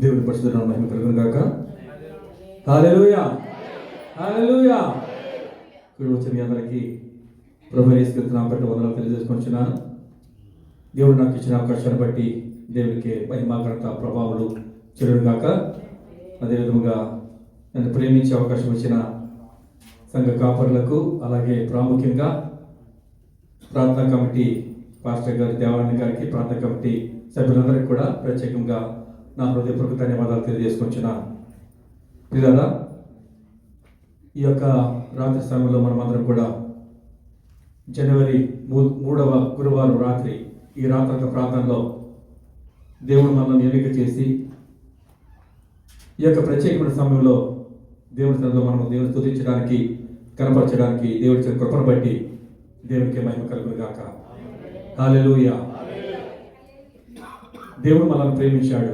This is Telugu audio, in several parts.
దేవుని పరిశుద్ధ మహిమ కలుగును గాక. హల్లెలూయా, హల్లెలూయా. ఇక్కడ వచ్చిన మీ అందరికీ ప్రభువు యేసు క్రీస్తు నామమున వందనాలు తెలియజేసుకుంటున్నాను. దేవుడు నాకు ఇచ్చిన అవకాశాన్ని బట్టి దేవునికి మహిమ ఘనత ప్రభావాలు చెల్లును గాక. అదేవిధంగా నన్ను ప్రేమించే అవకాశం ఇచ్చిన సంఘ కాపరులకు, అలాగే ప్రాముఖ్యంగా ప్రార్థనా కమిటీ పాస్టర్ గారి దేవాలయం గారికి, ప్రార్థనా కమిటీ సభ్యులందరికీ కూడా ప్రత్యేకంగా నా హృదయపూర్వక ధన్యవాదాలు తెలియజేసుకుంటున్నాను. పిల్లరా, ఈ యొక్క రాత్రి సమయంలో మనమందరం కూడా జనవరి 3వ గురువారం రాత్రి ఈ రాత్రంత ప్రాంతంలో దేవుడు మనల్ని ఎన్నిక చేసి ఈ యొక్క ప్రత్యేకమైన సమయంలో దేవుడి సన్నిధిలో మనం దేవుని స్తుతించడానికి, కనపరచడానికి దేవుడి కృపను బట్టి దేవునికి మహిమ కలుగును గాక. హల్లెలూయా. దేవుడు మనల్ని ప్రేమించాడు.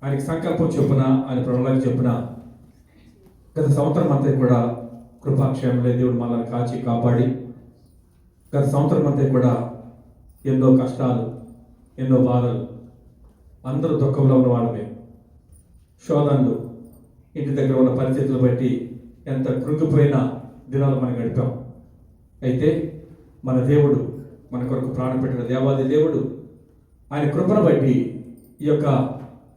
ఆయనకి సంకల్పం చొప్పున, ఆయన ప్రణాళిక చొప్పున గత సంవత్సరం అంతా కూడా కృపాక్షేమంలో దేవుడు మనల్ని కాచి కాపాడి, గత సంవత్సరం అంతా కూడా ఎన్నో కష్టాలు, ఎన్నో బాధలు, అందరూ దుఃఖంలో ఉన్న వాళ్ళమే, శోధనలు, ఇంటి దగ్గర ఉన్న పరిస్థితులు బట్టి ఎంత కృంగిపోయిన దినాలు మనం గడిపాం. అయితే మన దేవుడు, మన కొరకు ప్రాణం పెట్టిన దేవాది దేవుడు ఆయన కృపను బట్టి ఈ యొక్క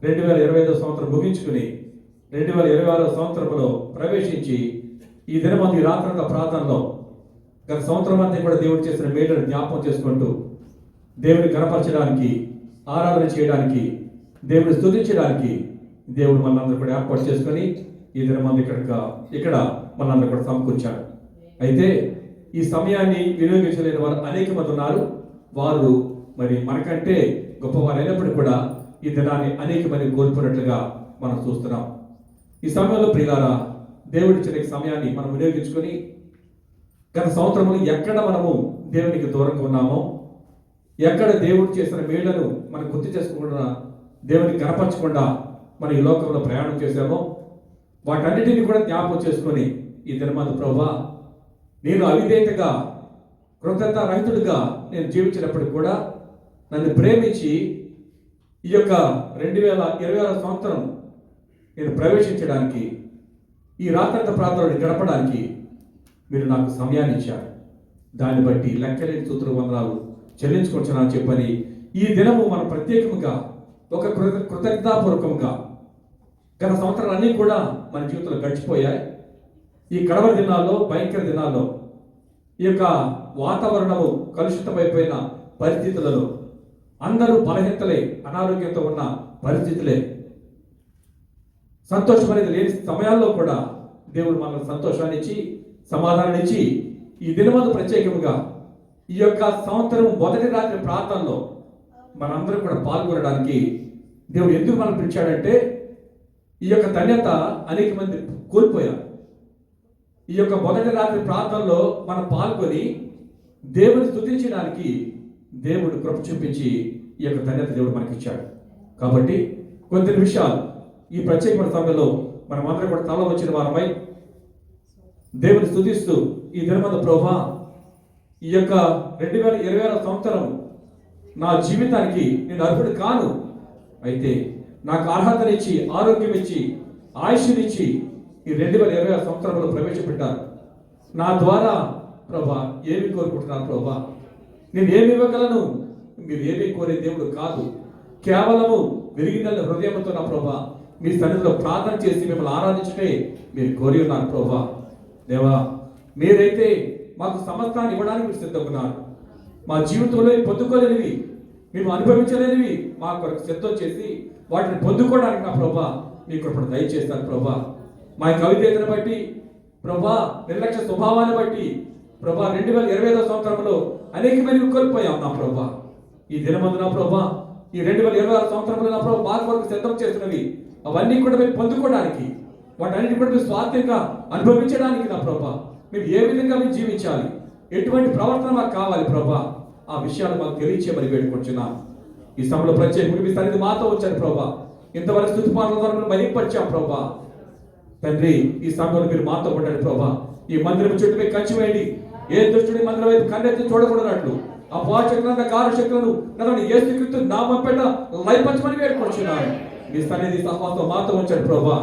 2025వ సంవత్సరం ముగించుకుని 2026వ సంవత్సరంలో ప్రవేశించి ఈ దినమంది రాత్రంతా ప్రార్థనలో గత సంవత్సరం అంతా కూడా దేవుడు చేసిన మేలును జ్ఞాపకం చేసుకుంటూ దేవుని కనపరచడానికి, ఆరాధన చేయడానికి, దేవుని స్తుతించడానికి దేవుడు మనందరూ కూడా ఏర్పాటు చేసుకొని ఈ దినమంది ఇక్కడ మనందరూ కూడా సమకూర్చాడు. అయితే ఈ సమయాన్ని వినియోగించలేని వారు అనేక మంది ఉన్నారు. వారు మరి మనకంటే గొప్పవారు అయినప్పటికీ కూడా ఈ దినాన్ని అనేక మంది కోల్పోయినట్లుగా మనం చూస్తున్నాం. ఈ సమయంలో ప్రియులారా, దేవుడిచ్చిన సమయాన్ని మనం వినియోగించుకొని గత సంవత్సరంలో ఎక్కడ మనము దేవునికి దూరంగా ఉన్నామో, ఎక్కడ దేవుడు చేసిన మేళ్లను మనం గుర్తు చేసుకోకుండా, దేవునికి కనపరచకుండా మనం ఈ లోకంలో ప్రయాణం చేశామో, వాటన్నిటిని కూడా జ్ఞాపకం చేసుకొని ఈ దినమందు ప్రభువా, నేను అవిధేయతగా, కృతజ్ఞత రహితుడిగా నేను జీవించినప్పటికి కూడా నన్ను ప్రేమించి ఈ యొక్క 2026వ సంవత్సరం నేను ప్రవేశించడానికి, ఈ రాత్రంత ప్రాంతంలో గడపడానికి మీరు నాకు సమయాన్ని ఇచ్చారు. దాన్ని బట్టి లెక్కలేని స్తుతులు వందనాలు చెల్లించుకొచ్చానని చెప్పని ఈ దినము మనం ప్రత్యేకంగా ఒక కృతజ్ఞతాపూర్వకంగా గత సంవత్సరాలన్నీ కూడా మన జీవితంలో గడిచిపోయాయి. ఈ కడవ దినాల్లో, భయంకర దినాల్లో, ఈ యొక్క వాతావరణము కలుషితమైపోయిన పరిస్థితులలో అందరూ బలహీనతలే, అనారోగ్యంతో ఉన్న పరిస్థితులే, సంతోషం అనేది లేని సమయాల్లో కూడా దేవుడు మనకు సంతోషాన్ని ఇచ్చి, సమాధానాన్ని ఇచ్చి ఈ దినమందు ప్రత్యేకంగా ఈ యొక్క సంవత్సరం మొదటి రాత్రి ప్రార్థనలో మనందరం కూడా పాల్గొనడానికి దేవుడు ఎందుకు మనం పిలిచాడంటే, ఈ యొక్క ధన్యత అనేక మంది కోల్పోయారు. ఈ యొక్క మొదటి రాత్రి ప్రార్థనలో మనం పాల్గొని దేవుని స్తుతించడానికి దేవుడు కృప చూపించి ఈ యొక్క ధన్యత దేవుడు మనకి ఇచ్చాడు. కాబట్టి కొన్ని విషయాలు ఈ ప్రత్యేకమైన సమయంలో మనం అందరం కూడా తల వచ్చిన వారమై దేవుని స్తుతిస్తూ ఈ దినమందు ప్రభువా, ఈ యొక్క 2026వ సంవత్సరం నా జీవితానికి నేను అర్హుడు కాను, అయితే నాకు అర్హతనిచ్చి, ఆరోగ్యం ఇచ్చి, ఆయుష్నిచ్చి ఈ 2026వ సంవత్సరంలో ప్రవేశపెట్టారు. నా ద్వారా ప్రభా ఏమి కోరుకుంటున్నారు ప్రభా? నేను ఏమి ఇవ్వగలను? మీరు ఏమీ కోరే దేవుడు కాదు. కేవలము విరిగిన హృదయంతో నా ప్రభా మీ సన్నిధిలో ప్రార్థన చేసి మిమ్మల్ని ఆరాధించటే మీరు కోరి ఉన్నారు ప్రభా. దేవా, మీరైతే మాకు సమస్తాన్ని ఇవ్వడానికి మీరు సిద్ధంగా ఉన్నారు. మా జీవితంలో పొందుకోలేనివి, మేము అనుభవించలేనివి మా కొరకు సిద్ధం చేసి వాటిని పొందుకోవడానికి నా ప్రభా మీ కృపను దయచేస్తారు ప్రభా. మా యొక్క అవిధేయతను బట్టి ప్రభా, నిర్లక్ష్య స్వభావాన్ని బట్టి ప్రభా 2025వ సంవత్సరంలో అనేక మంది కోల్పోయాం నా ప్రభా. ఈ దినమందు నా ప్రభా, ఈ 2026వ సంవత్సరంలో నా ప్రభా మా కొరకు సిద్ధం చేస్తున్నవి అవన్నీ కూడా మేము పొందుకోవడానికి, వాటన్నిటి కూడా మేము స్వార్థంగా అనుభవించడానికి నా ప్రభా మేము ఏ విధంగా మేము జీవించాలి, ఎటువంటి ప్రవర్తన మాకు కావాలి ప్రభా, ఆ విషయాలు మాకు తెలియచేయమని వేడుకుంటున్నాం. ఈ సమయంలో ప్రత్యేకంగా మీ సన్నిధి మాతో వచ్చారు ప్రభా. ఇంతవరకు స్తుతి పాటల ద్వారా మేము బయటపరిచాం ప్రభా. తండ్రి, ఈ సమయంలో మీరు మాతో ఉండండి ప్రభా. ఈ మందిరం చుట్టూ మీరు కంచి వేయండి. ఏ దుష్టుడి మందిరం వైపు కన్నెత్తి చూడకూడనట్లు అపవాద శక్తులను, కారు శక్తులను యేసుక్రీస్తు నామం పేట లయపరచమని వేడుకుంటున్నాను. మీ సన్నిధి సహవాసం మాతో ఉంచాడు ప్రభా.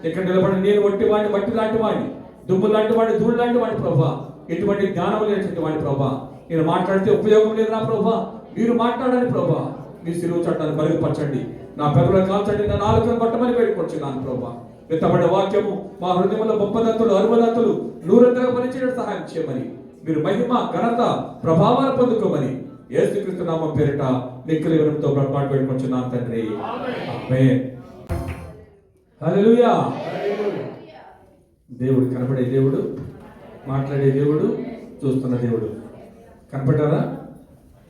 ఇక్కడ నిలబడి నేను ఒట్టి వాడిని, మట్టి లాంటి వాడిని, దుమ్ము లాంటి వాడిని, ధూళి లాంటి వాడిని ప్రభా. ఎటువంటి జ్ఞానం లేనటువంటి వాడిని ప్రభా. నేను మాట్లాడితే ఉపయోగం లేదు నా ప్రభా. మీరు మాట్లాడండి ప్రభా. మీ సిలువ చట్టాన్ని బరుగుపరచండి. నా పెదవులను కాల్చండి, నా నాలుకను పట్టమని వేడుకొచ్చున్నాను ప్రభా. విత్తబడ్డ వాక్యము మా హృదయంలో బొప్పదంతులు, అరువదంతులు నూరంతగా పనిచేయడం సహాయం చేయమని, మీరు మహిమ, ఘనత, ప్రభావాలు పొందుకోమని యేసుక్రీస్తు నామం పేరిట నిక్కుల వివరంతో బ్రహ్మాడు వేడుకొచ్చున్నాను తండ్రి. ఆమేన్. హల్లెలూయా. దేవుడు కనపడే దేవుడు, మాట్లాడే దేవుడు, చూస్తున్న దేవుడు. కనపడ్డారా?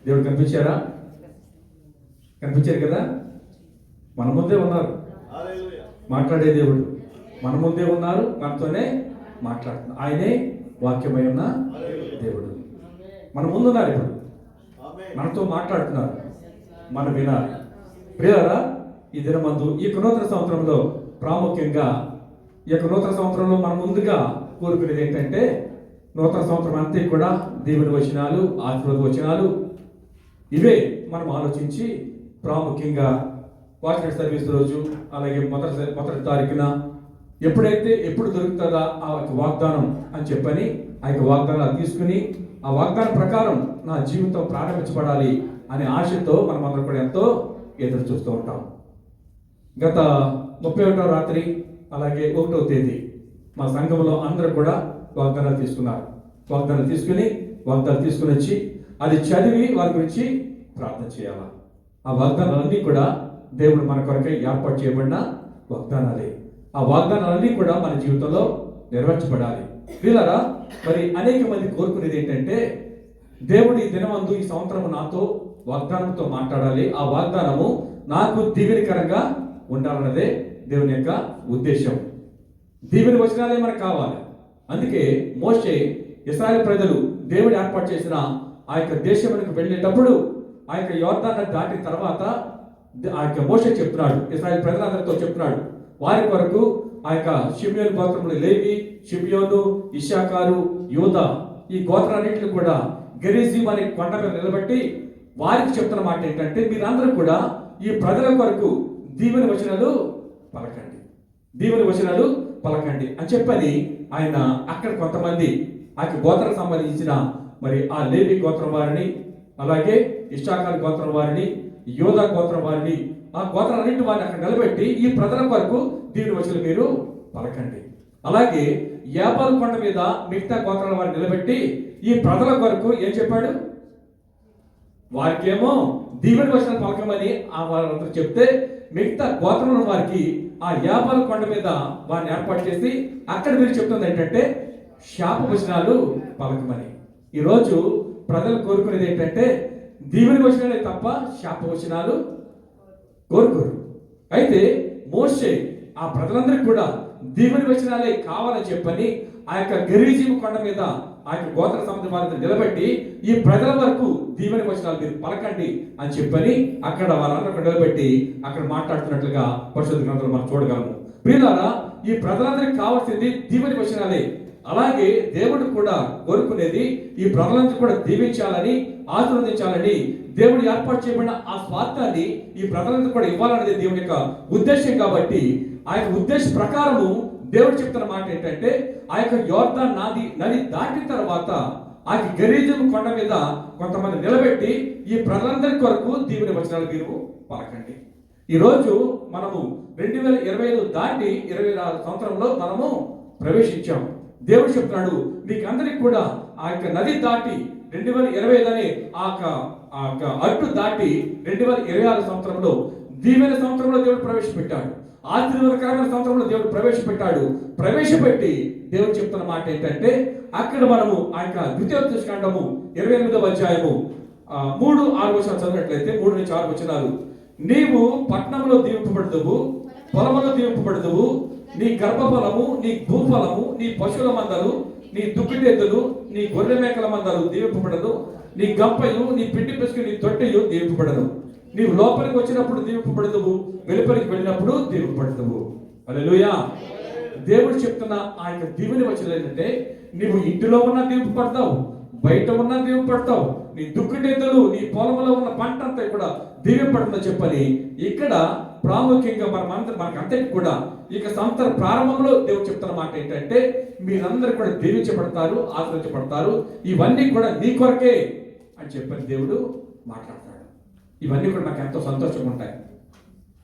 దేవుడు కనిపించారా? కనిపించారు కదా. మన ముందే ఉన్నారు. మాట్లాడే దేవుడు మన ముందే ఉన్నారు, మనతోనే మాట్లాడుతున్నారు. ఆయనే వాక్యమై ఉన్న దేవుడు మన ముందున్నారు. ఇప్పుడు మనతో మాట్లాడుతున్నారు, మనం వినాలి. ప్రియులారా, ఈ దినమందు ఈ నూతన సంవత్సరంలో ప్రాముఖ్యంగా ఈ యొక్క నూతన సంవత్సరంలో మనం ముందుగా కోరుకునేది ఏంటంటే, నూతన సంవత్సరం అంతా కూడా దేవుని వచనాలు, ఆశీర్వాద వచనాలు ఇవే మనం ఆలోచించి ప్రాముఖ్యంగా వాక్య సర్వీస్ రోజు, అలాగే మొదటి తారీఖున ఎప్పుడు దొరుకుతుందా ఆ వాగ్దానం అని చెప్పని ఆ యొక్క వాగ్దానాలు తీసుకుని ఆ వాగ్దానం ప్రకారం నా జీవితం ప్రారంభించబడాలి అనే ఆశతో మనం అందరం కూడా ఎంతో ఎదురు చూస్తూ ఉంటాం. గత 31వ రాత్రి అలాగే 1వ తేదీ మా సంఘంలో అందరూ కూడా వాగ్దానాలు తీసుకున్నారు. వాగ్దానాలు తీసుకుని వచ్చి అది చదివి వారి గురించి ప్రార్థన చేయాలి. ఆ వాగ్దానాలన్నీ కూడా దేవుడు మన కొరకై ఏర్పాటు చేయబడిన వాగ్దానాలే. ఆ వాగ్దానాలన్నీ కూడా మన జీవితంలో నెరవేర్చబడాలి. వీళ్ళరా, మరి అనేక మంది కోరుకునేది ఏంటంటే, దేవుడు ఈ దినమందు ఈ సంవత్సరం నాతో వాగ్దానంతో మాట్లాడాలి, ఆ వాగ్దానము నాకు దీవెనకరంగా ఉండాలన్నదే దేవుని యొక్క ఉద్దేశం. దీవెని వచనాలే మనకు కావాలి. అందుకే మోషే ఇశ్రాయేలు ప్రజలు దేవుడు ఏర్పాటు చేసిన ఆ యొక్క దేశమునకు వెళ్ళేటప్పుడు ఆ యొక్క యోర్దాను దాటిన తర్వాత ఆ యొక్క మోషే చెప్తున్నాడు, ఇశ్రాయేలు ప్రజలందరితో చెప్తున్నాడు, వారి కొరకు ఆ యొక్క షిమ్యోను గోత్రములు లేవి, షిమ్యోను, ఇశ్శాఖారు, యూదా ఈ గోత్రాన్నింటిని కూడా గెరిజీం అనే కొండ మీద నిలబెట్టి వారికి చెప్తున్న మాట ఏంటంటే, మీరందరూ కూడా ఈ ప్రజల కొరకు దీవెన వచనాలు పలకండి అని చెప్పని ఆయన అక్కడ కొంతమంది ఆ గోత్రం సంబంధించిన మరి ఆ లేవి గోత్రం వారిని, అలాగే ఇశ్శాఖారు గోత్రం వారిని, యోధా గోత్రం వారిని, ఆ గోత్రాలన్నింటి వారిని అక్కడ నిలబెట్టి ఈ ప్రజల వరకు దీవెన వచనాలు మీరు పలకండి. అలాగే యాబాలు కొండ మీద మిగతా గోత్రాల వారిని నిలబెట్టి ఈ ప్రజల వరకు ఏం చెప్పాడు, వారికేమో దీవెన వచనాలు పలకమని ఆ వారందరూ చెప్తే, మిగతా గోత్రంలో వారికి ఆ యాబాలు కొండ మీద వారిని ఏర్పాటు చేసి అక్కడ మీరు చెప్తుంది ఏంటంటే శాప వచనాలు పలకమని. ఈరోజు ప్రజలు కోరుకునేది ఏంటంటే దీవెన వచనాలే తప్ప శాప వచనాలు కోరుకోరు. అయితే మోషే ఆ ప్రజలందరికీ కూడా దీవెన వచనాలే కావాలని చెప్పని ఆ యొక్క గెరిజీము కొండ మీద ఆ యొక్క గోత్ర సమితి వారిని నిలబెట్టి ఈ ప్రజల వరకు దీవెన వచనాలు మీరు పలకండి అని చెప్పని అక్కడ వారందరూ నిలబెట్టి అక్కడ మాట్లాడుతున్నట్లుగా పరిశుద్ధ గ్రంథంలో మనం చూడగలము. ప్రియులారా, ఈ ప్రజలందరికీ కావాల్సింది దీవెన వచనాలే. అలాగే దేవుడు కూడా కోరుకునేది ఈ ప్రజలందరూ కూడా దీవించాలని, ఆశీర్వదించాలని, దేవుడు ఏర్పాటు చేయబడిన ఆ స్వార్థాన్ని ఈ ప్రజలందరూ కూడా ఇవ్వాలనేది దేవుని యొక్క ఉద్దేశం. కాబట్టి ఆ యొక్క ఉద్దేశ ప్రకారము దేవుడు చెప్తున్న మాట ఏంటంటే, ఆ యొక్క యోర్దాను నది దాటిన తర్వాత ఆ గెరిజీము కొండ మీద కొంతమంది నిలబెట్టి ఈ ప్రజలందరి కొరకు దీవెన వచనాలు మీరు పలకండి. ఈరోజు మనము 2025 దాటి 26 సంవత్సరంలో మనము ప్రవేశించాం. దేవుడు చెప్తున్నాడు, మీకు అందరికి కూడా ఆ యొక్క నది దాటి 2025 అనే ఆ అడ్డు దాటి 2026 సంవత్సరంలో దీవెన సంవత్సరంలో దేవుడు ప్రవేశపెట్టాడు. ఆశీర్వాదకరమైన సంవత్సరంలో దేవుడు ప్రవేశపెట్టి దేవుడు చెప్తున్న మాట ఏంటంటే, అక్కడ మనము ఆ యొక్క ద్వితీయోపదేశకాండము 28వ అధ్యాయము 3-6 వచనాలు చదివినట్లయితే 3 నుంచి 6 వచనాలు, నీవు పట్టణంలో దీవింపబడదువు, పొలములో దీవింపబడదువు, నీ గర్భఫలము, నీ భూఫలము, నీ పశువుల మందలు, నీ దుక్కిటెద్దులు, నీ గొర్రె మేకల మందలు దీవింపబడదు, నీ గంపయు, నీ పిండి పిసుకు, నీ తొట్టెయు దీవింపబడదు. నీవు లోపలికి వచ్చినప్పుడు దీవింపబడదువు, వెలుపలికి వెళ్ళినప్పుడు దీవింపబడదువు. హల్లెలూయా. దేవుడు చెప్తున్న ఆ యొక్క దీవెన వచనాలు ఏంటంటే, నీవు ఇంటిలో ఉన్నా దీవింపబడతావు, బయట ఉన్నా దీవింపబడతావు, నీ దుక్కిటెద్దులు, నీ పొలంలో ఉన్న పంట అంతా కూడా దీవింపబడుతుందని చెప్పని ఇక్కడ ప్రాముఖ్యంగా మనకంతటి కూడా ఇక సంవత్సర ప్రారంభంలో దేవుడు చెప్తున్న మాట ఏంటంటే మీరందరూ కూడా దీవించబడతారు, ఆశ్రయించబడతారు, ఇవన్నీ కూడా నీ కొరకే అని చెప్పని దేవుడు మాట్లాడతాడు. ఇవన్నీ కూడా నాకు ఎంతో సంతోషంగా ఉంటాయి.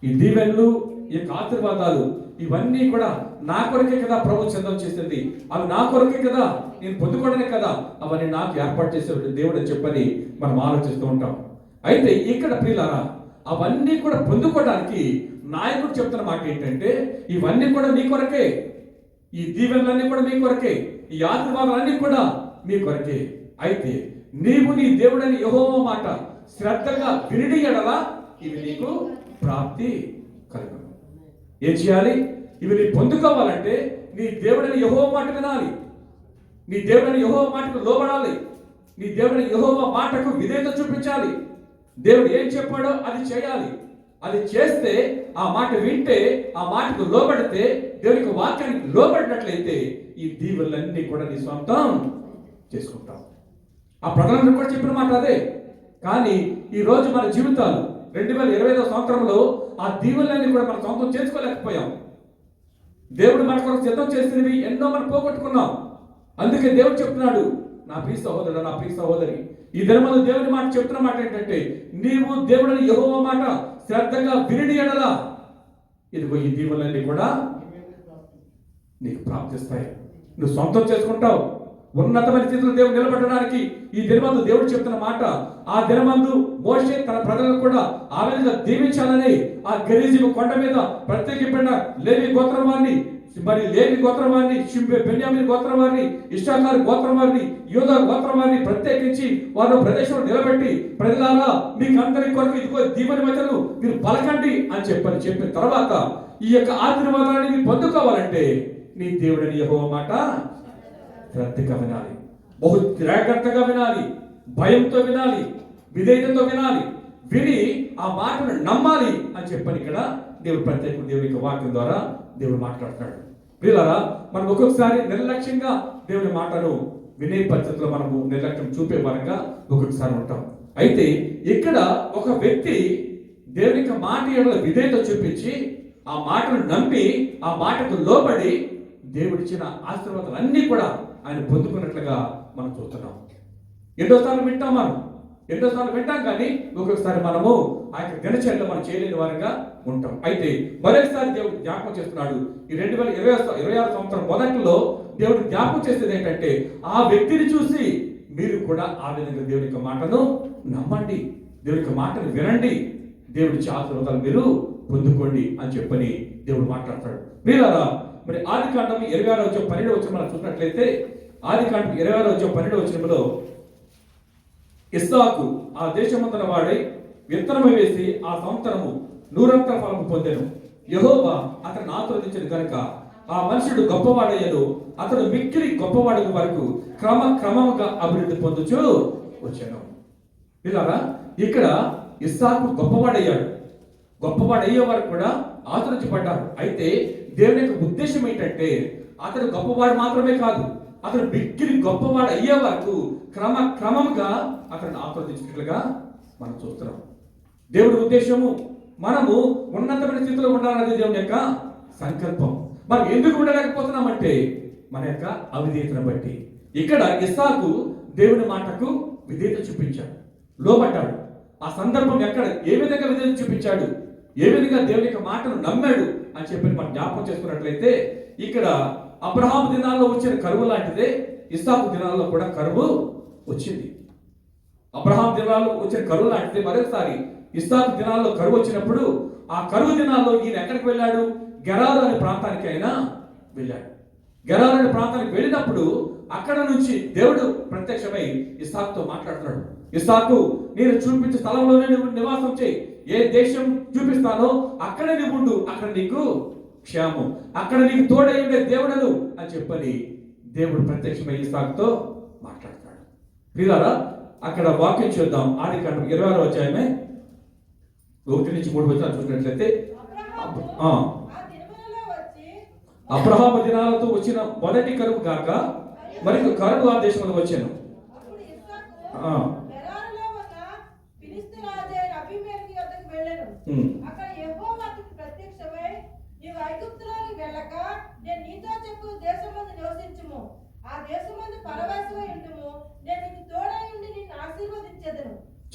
ఈ దీవెనలు, ఈ యొక్క ఆశీర్వాదాలు ఇవన్నీ కూడా నా కొరకే కదా ప్రభు సిద్ధం చేసింది, అవి నా కొరకే కదా, నేను పొందుకోవడమే కదా అవన్నీ నాకు ఏర్పాటు చేసే దేవుడు అని చెప్పని మనం ఆలోచిస్తూ ఉంటాం. అయితే ఇక్కడ ప్రియులారా అవన్నీ కూడా పొందుకోవడానికి నాయకుడు చెప్తున్న మాట ఏంటంటే ఇవన్నీ కూడా మీ కొరకే, ఈ దీవెనలన్నీ కూడా మీ కొరకే, ఈ ఆశీర్వాదాలన్నీ కూడా మీ కొరకే. అయితే నీవు నీ దేవుడని యెహోవా మాట శ్రద్ధగా విని ఎడల ఇవి నీకు ప్రాప్తి కలుగును. ఏం చేయాలి? ఇవి నీ పొందుకోవాలంటే నీ దేవుడని యెహోవా మాట వినాలి, నీ దేవుడని యెహోవా మాటకు లోబడాలి, నీ దేవుడని యెహోవా మాటకు విధేయత చూపించాలి. దేవుడు ఏం చెప్పాడో అది చేయాలి. అది చేస్తే, ఆ మాట వింటే, ఆ మాటకు లోబడితే, దేవునికి వాక్యానికి లోబడినట్లయితే ఈ దీవెనలన్నీ కూడా నీ సొంతం చేసుకుంటాం. ఆ ప్రజలందరూ కూడా చెప్పిన మాట అదే. కానీ ఈ రోజు మన జీవితాలు 2025వ సంవత్సరంలో ఆ దీవెనలన్నీ కూడా మనం సొంతం చేసుకోలేకపోయాం. దేవుడు మన కొరకు సిద్ధం చేసినవి ఎన్నో మనం పోగొట్టుకున్నాం. అందుకే దేవుడు చెప్తున్నాడు, నా ప్రియ సహోదరుడు, నా ప్రియ సహోదరి, ఈ దినమందు దేవుని మాట చెప్తున్న మాట ఏంటంటే నీవు దేవుడిని యెహోవా మాట శ్రద్ధగా విని ఎడల ఇదిగో ఈ దీవెనలన్నీ కూడా నీకు ప్రాప్తిస్తాయి, నువ్వు సొంతం చేసుకుంటావు. ఉన్నతమైన స్థితిలో దేవుడు నిలబడడానికి ఈ దినమందు దేవుడు చెప్తున్న మాట, ఆ దినమందు మోషే తన ప్రజలను కూడా ఆ విధంగా దీవించాలని ఆ గెరిజీము కొండ మీద ప్రత్యేకించిన లేవి గోత్రం వారిని, మరి లేవి గోత్రం వారిని, బెన్యామీను గోత్రం వారిని, ఇశ్శాఖారు గోత్రం వారిని, యూదా గోత్రం వారిని ప్రత్యేకించి వారు ప్రదేశంలో నిలబెట్టి ప్రజలారా మీకు అందరి కొరకు ఇదిగో దీవెన వచనాలు మీరు పలకండి అని చెప్పిన తర్వాత ఈ యొక్క ఆశీర్వాదాన్ని మీరు పొందుకోవాలంటే నీ దేవుడని యెహోవా మాట శ్రద్ధగా వినాలి, బహు జాగ్రత్తగా వినాలి, భయంతో వినాలి, విధేయతతో వినాలి, విని ఆ మాటను నమ్మాలి అని చెప్పని ఇక్కడ దేవుడు ప్రత్యేక దేవుని యొక్క వాక్యం ద్వారా దేవుడు మాట్లాడుతున్నాడు. ప్రియులారా, మనం ఒక్కొక్కసారి నిర్లక్ష్యంగా దేవుని మాటను వినే పరిస్థితుల్లో మనము నిర్లక్ష్యం చూపే పరంగా ఒక్కొక్కసారి ఉంటాం. అయితే ఇక్కడ ఒక వ్యక్తి దేవుని యొక్క మాట ఎడల విధేయత చూపించి ఆ మాటను నమ్మి ఆ మాటకు లోబడి దేవుడిచ్చిన ఆశీర్వాదాలన్నీ కూడా ఆయన పొందుకున్నట్లుగా మనం చూస్తున్నాం. ఎన్నోసార్లు వింటాం కానీ ఒక్కొక్కసారి మనము ఆ యొక్క దినచర్యలో మనం చేయలేని వారిగా ఉంటాం. అయితే మరోసారి దేవుడు జ్ఞాపకం చేస్తున్నాడు. ఈ 2026 సంవత్సరం మొదట్లో దేవుడు జ్ఞాపకం చేసేది ఏంటంటే ఆ వ్యక్తిని చూసి మీరు కూడా ఆ విధంగా దేవుని యొక్క మాటను నమ్మండి, దేవుని యొక్క మాటను వినండి, దేవుడి ఆశీర్వాదాలు మీరు పొందుకోండి అని చెప్పని దేవుడు మాట్లాడతాడు. ప్రియులారా, మరి ఆదికాండం 26:12 మనం చూసినట్లయితే ఆదికాండం 26:12 ఇస్సాకు ఆ దేశమంతన వాడై విత్తనము వేసి ఆ సంవత్సరము 100 ఫలము పొందెను. యెహోవా అతను ఆశీర్వదించెను కనుక ఆ మనుషుడు గొప్పవాడయ్యను, అతడు మిక్కిలి గొప్పవాడు వరకు క్రమముగా అభివృద్ధి పొందుచు వచ్చాను. ఇలాగా ఇక్కడ ఇస్సాకు గొప్పవాడయ్యే వరకు కూడా ఆచరించబడ్డాడు. అయితే దేవుని యొక్క ఉద్దేశం ఏంటంటే అతడు గొప్పవాడు మాత్రమే కాదు, అతడు మిక్కిలి గొప్పవాడు అయ్యే వరకు క్రమంగా అతను ఆచరించినట్లుగా మనం చూస్తున్నాం. దేవుడి ఉద్దేశము మనము ఉన్నతమైన స్థితిలో ఉండాలన్నది దేవుని యొక్క సంకల్పం. మనం ఎందుకు ఉండలేకపోతున్నామంటే మన యొక్క అవిధేయతను బట్టి. ఇక్కడ ఇస్సాకు దేవుని మాటకు విధేయత చూపించాడు, లోబడ్డాడు. ఆ సందర్భం ఎక్కడ ఏ విధంగా విధేయత చూపించాడు, ఏ విధంగా దేవుని యొక్క మాటను నమ్మాడు అని చెప్పి మనం జ్ఞాపకం చేసుకున్నట్లయితే ఇక్కడ అబ్రహాము దినాల్లో వచ్చిన కరువు లాంటిదే ఇస్సాకు దినాల్లో కూడా కరువు వచ్చింది. అబ్రహాం దినాల్లో వచ్చిన కరువు లాంటిదే మరొకసారి ఇస్సాకు దినాల్లో కరువు వచ్చినప్పుడు ఆ కరువు దినాల్లో ఈయన ఎక్కడికి వెళ్ళాడు? గెరారు అనే ప్రాంతానికి అయినా వెళ్ళాడు. గెరారు అనే ప్రాంతానికి వెళ్ళినప్పుడు అక్కడ నుంచి దేవుడు ప్రత్యక్షమై ఇస్సాకుతో మాట్లాడుతున్నాడు. ఇస్సాకు, నేను చూపించే స్థలంలోనే నువ్వు నివాసం చేయి, ఏ దేశం చూపిస్తానో అక్కడే నువ్వు ఉండు, అక్కడ నీకు క్షేమం, అక్కడ నీకు తోడై ఉండే దేవుడను అని చెప్పని దేవుడు ప్రత్యక్షమై ఇస్సాకుతో మాట్లాడతాడు. ప్రియులారా, అక్కడ వాక్యం చూద్దాం. ఆదికాండం 26 1-3 చూసినట్లయితే అబ్రహాము దినాలతో వచ్చిన మొదటి కరువు కాక మరి కరువు ఆ దేశంలో వచ్చాను.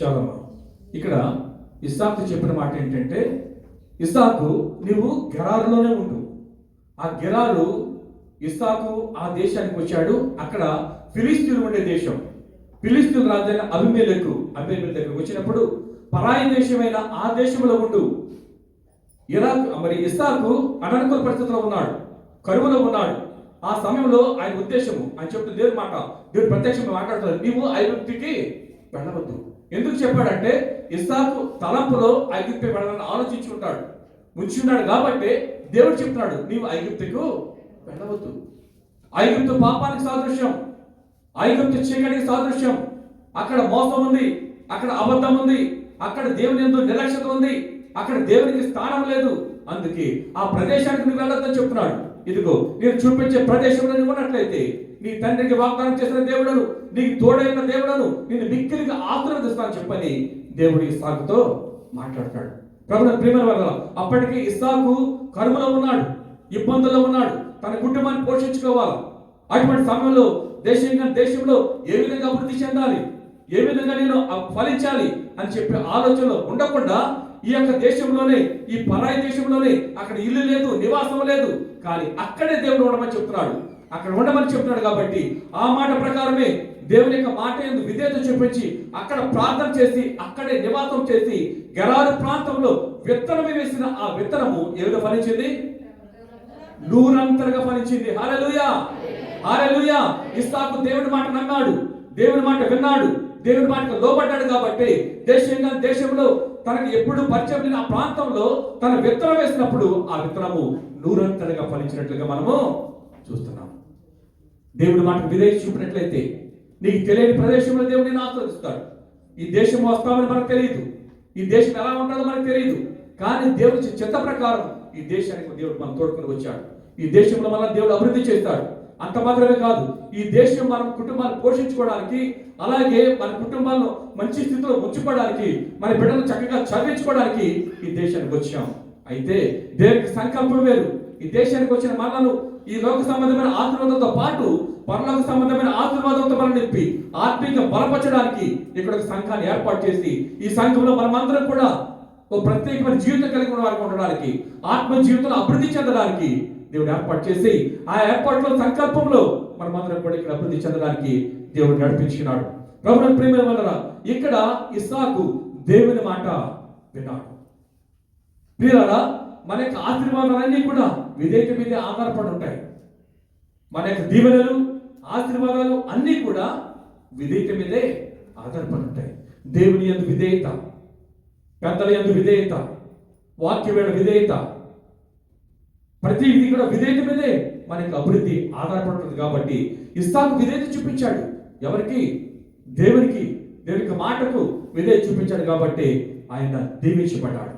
చాలా ఇక్కడ ఇస్సాకు చెప్పిన మాట ఏంటంటే, ఇస్సాకు నీవు గెరారులోనే ఉండు. ఆ గెరారు ఇస్సాకు ఆ దేశానికి వచ్చాడు. అక్కడ ఫిలిస్తీన్లు ఉండే దేశం. ఫిలిస్తీన్ రాజైన అబీమెలెకు దగ్గరకు వచ్చినప్పుడు పరాయి దేశమైన ఆ దేశంలో ఉండు. ఇస్సాకు అననుకూల పరిస్థితిలో ఉన్నాడు, కరువులో ఉన్నాడు. ఆ సమయంలో ఆయన ఉద్దేశము ఆయన చెప్తున్న దేవుని మాట, దేవుడు ప్రత్యక్షంగా మాట్లాడుతున్నారు, నీవు ఐగుప్తుకి వెళ్ళవద్దు. ఎందుకు చెప్పాడంటే ఇస్సాకు తలంపులో ఐగుప్తు వెళ్ళాలని ఆలోచించి ఉంటాడు, ముంచి ఉన్నాడు. కాబట్టి దేవుడు చెప్తున్నాడు, నీవు ఐగుప్తుకు వెళ్ళవద్దు. ఐగుప్తు పాపానికి సాదృశ్యం, ఐగుప్తు చీకటికి సాదృశ్యం. అక్కడ మోసం ఉంది, అక్కడ అబద్ధం ఉంది, అక్కడ దేవుని యందు నిర్లక్ష్యత ఉంది, అక్కడ దేవునికి స్థానం లేదు. అందుకే ఆ ప్రదేశానికి నువ్వు వెళ్ళొద్దని చెప్తున్నాడు. ఇదిగో నేను చూపించే ప్రదేశంలో నువ్వు ఉన్నట్లయితే నీ తండ్రికి వాగ్దానం చేసిన దేవుడను, నీకు తోడైన దేవుడను నిన్ను మిక్కిలిగా ఆశీర్వదిస్తానని చెప్పని దేవుడు ఇస్సాకుతో మాట్లాడతాడు. ప్రభువుని ప్రియమైన వారలారా, అప్పటికి ఇస్సాకు కరువులో ఉన్నాడు, ఇబ్బందుల్లో ఉన్నాడు, తన కుటుంబాన్ని పోషించుకోవాలి. అటువంటి సమయంలో దేశంలో ఏ విధంగా అభివృద్ధి చెందాలి, ఏ విధంగా నేను ఫలించాలి అని చెప్పే ఆలోచనలో ఉండకుండా ఈ యొక్క దేశంలోనే, ఈ పరాయి దేశంలోనే, అక్కడ ఇల్లు లేదు, నివాసం లేదు, కానీ అక్కడే దేవుడు ఉండమని చెప్తున్నాడు, అక్కడ ఉండమని చెప్తున్నాడు. కాబట్టి ఆ మాట ప్రకారమే దేవుని యొక్క మాట యందు విధేయత చూపించి అక్కడ ప్రార్థన చేసి అక్కడే నివాసం చేసి గెరారు ప్రాంతంలో విత్తనం వేసిన ఆ విత్తనము ఏ విధంగా ఫలించింది? నూరంతరగా ఫలించింది. హల్లెలూయా, హల్లెలూయా. ఇస్సాకు దేవుడి మాట నమ్మాడు, దేవుడి మాట విన్నాడు, దేవుడి మాటకు లోబడ్డాడు. కాబట్టి దేశంలో తనకు ఎప్పుడు పరిచయం లేని ఆ ప్రాంతంలో తన విత్తనం వేసినప్పుడు ఆ విత్తనము నూరంతరగా ఫలించినట్లుగా మనము చూస్తున్నాం. దేవుడి మాటకు విధేయత చూపినట్లయితే నీకు తెలియని ప్రదేశంలో దేవుడు నిన్ను ఆశీర్వదిస్తాడు. ఈ దేశం వస్తామని మనకు తెలియదు, ఈ దేశం ఎలా ఉంటుందో మనకు తెలియదు, కానీ దేవుడి చిత్త ప్రకారం ఈ దేశానికి దేవుడు మనం తోడుకొని వచ్చాడు. ఈ దేశంలో మన దేవుడు అభివృద్ధి చేస్తాడు. అంత మాత్రమే కాదు, ఈ దేశం మన కుటుంబాన్ని పోషించుకోవడానికి, అలాగే మన కుటుంబాలను మంచి స్థితిలో ఉంచుకోవడానికి, మన బిడ్డలను చక్కగా చదివించుకోవడానికి ఈ దేశానికి వచ్చాం. అయితే దేవునికి సంకల్పం వేరు. ఈ దేశానికి వచ్చిన మనను ఈ లోక సంబంధమైన ఆశీర్వాదంతో పాటు పరలోక సంబంధమైన ఆశీర్వాదంతో మనం నింపి ఆత్మీయంగా బలపరచడానికి ఇక్కడ ఒక సంఘాన్ని ఏర్పాటు చేసి ఈ సంఘంలో మనమందరం కూడా ఒక ప్రత్యేకమైన జీవితం కలిగి ఉన్న వారికి ఉండడానికి, ఆత్మ జీవితంలో అభివృద్ధి చెందడానికి దేవుడు ఏర్పాటు చేసి ఆ ఏర్పాటులో సంకల్పంలో మనమందరం కూడా ఇక్కడ అభివృద్ధి చెందడానికి దేవుడు నడిపించినాడు. ప్రభువుని ప్రియమైన వారలారా, ఇక్కడ ఇస్సాకు దేవుని మాట విన్నాడు. ప్రియులారా, మన యొక్క ఆశీర్వాదాలన్నీ కూడా విధేయత మీదే ఆధారపడి ఉంటాయి. మన యొక్క దీవెనలు, ఆశీర్వాదాలు అన్నీ కూడా విధేయత మీదే ఆధారపడి ఉంటాయి. దేవుని యందు విధేయత, పెద్దల యందు విధేయత, వాక్యమైన విధేయత, ప్రతి విధి కూడా విధేయత మీదే మన యొక్క అభివృద్ధి ఆధారపడుతుంది. కాబట్టి ఇస్సాకు విధేయత చూపించాడు. ఎవరికి? దేవునికి, దేవుని యొక్క మాటకు విధేయత చూపించాడు. కాబట్టి ఆయన దీవించబడ్డాడు.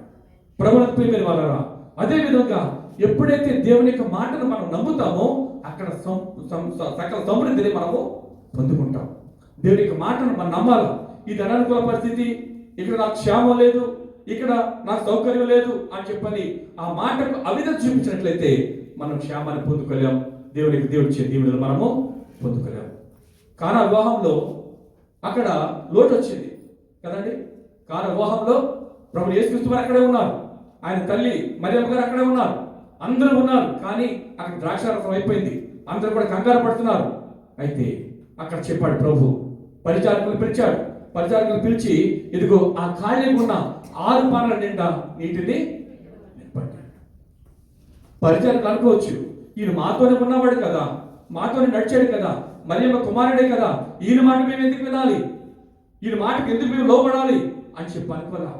ప్రభువుని ప్రియమైన వారలారా, అదే విధంగా ఎప్పుడైతే దేవుని యొక్క మాటను మనం నమ్ముతామో అక్కడ సకల సమృద్ధిని మనము పొందుకుంటాం. దేవుని యొక్క మాటను మనం నమ్మాలి. ఇది అననుకూల పరిస్థితి, ఇక్కడ నాకు క్షేమం లేదు, ఇక్కడ నాకు సౌకర్యం లేదు అని చెప్పని ఆ మాటకు అవిధం చూపించినట్లయితే మనం క్షేమాన్ని పొందుకోలేం, దేవుడు ఇచ్చే దీవెనలు మనము పొందుకోలేం. కానా వివాహంలో అక్కడ లోటు వచ్చింది కదండి. కానా వివాహంలో ప్రభు యేసుక్రీస్తు వారు అక్కడే ఉన్నారు, ఆయన తల్లి మరియమ్మ గారు అక్కడే ఉన్నారు, అందరూ ఉన్నారు. కానీ అక్కడ ద్రాక్షారసం అయిపోయింది, అందరూ కూడా కంగారు పడుతున్నారు. అయితే అక్కడ చెప్పాడు ప్రభు, పరిచారకులు పిలిచాడు. పరిచారకులు పిలిచి, ఇదిగో ఆ ఖాళీగా ఉన్న 6 పానల నిండా నీటిని నింపండి. పరిచారకులు అనుకోవచ్చు, ఈయన మాతోనే ఉన్నవాడు కదా, మాతోనే నడిచాడు కదా, మరియమ్మ కుమారుడే కదా, ఈయన మాట మేము ఎందుకు వినాలి, ఈయన మాటకు ఎందుకు మేము లోబడాలి అని చెప్పి అనుకోరా.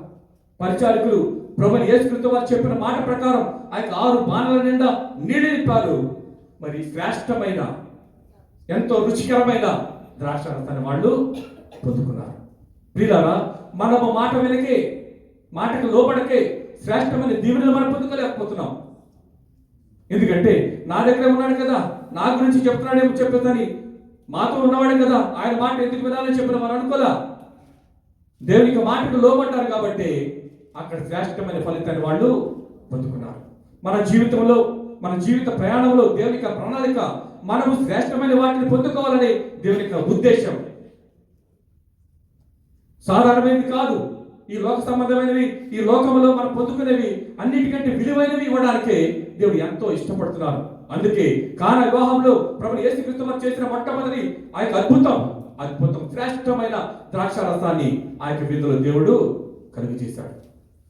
పరిచారకులు ప్రభువు యేసుక్రీస్తు వారు చెప్పిన మాట ప్రకారం ఆ 6 పానల నిండా నీళ్ళు నింపారు. మరి శ్రేష్టమైన, ఎంతో రుచికరమైన ద్రాక్షారసాన్ని వాళ్ళు పొందుకున్నారు. ప్రియులారా, మనము మాట వెనకే, మాటకు లోబడకే శ్రేష్టమైన దీవెనలు మనం పొందుకోలేకపోతున్నాం. ఎందుకంటే నా దగ్గర ఉన్నాడు కదా, నా గురించి చెప్తున్నాడేమో చెప్పేదని, మాతో ఉన్నవాడే కదా, ఆయన మాట ఎందుకు వినాలని చెప్పిన మనం అనుకోలే. దేవునికి మాటకు లోబడ్డారు కాబట్టి అక్కడ శ్రేష్టమైన ఫలితాన్ని వాళ్ళు పొందుకున్నారు. మన జీవితంలో, మన జీవిత ప్రయాణంలో దేవుని యొక్క ప్రణాళిక, మనము శ్రేష్టమైన వాటిని పొందుకోవాలని దేవుని యొక్క ఉద్దేశం. సాధారణమైనది కాదు. ఈ లోక సంబంధమైనవి, ఈ లోకంలో మనం పొందుకునేవి అన్నిటికంటే విలువైనవి ఇవ్వడానికే దేవుడు ఎంతో ఇష్టపడుతున్నారు. అందుకే కానా వివాహంలో ప్రభువు యేసుక్రీస్తు వారు చేసిన మొట్టమొదటి ఆ యొక్క అద్భుతం శ్రేష్టమైన ద్రాక్షారసాన్ని ఆ యొక్క విందులో దేవుడు కలుగు చేశాడు.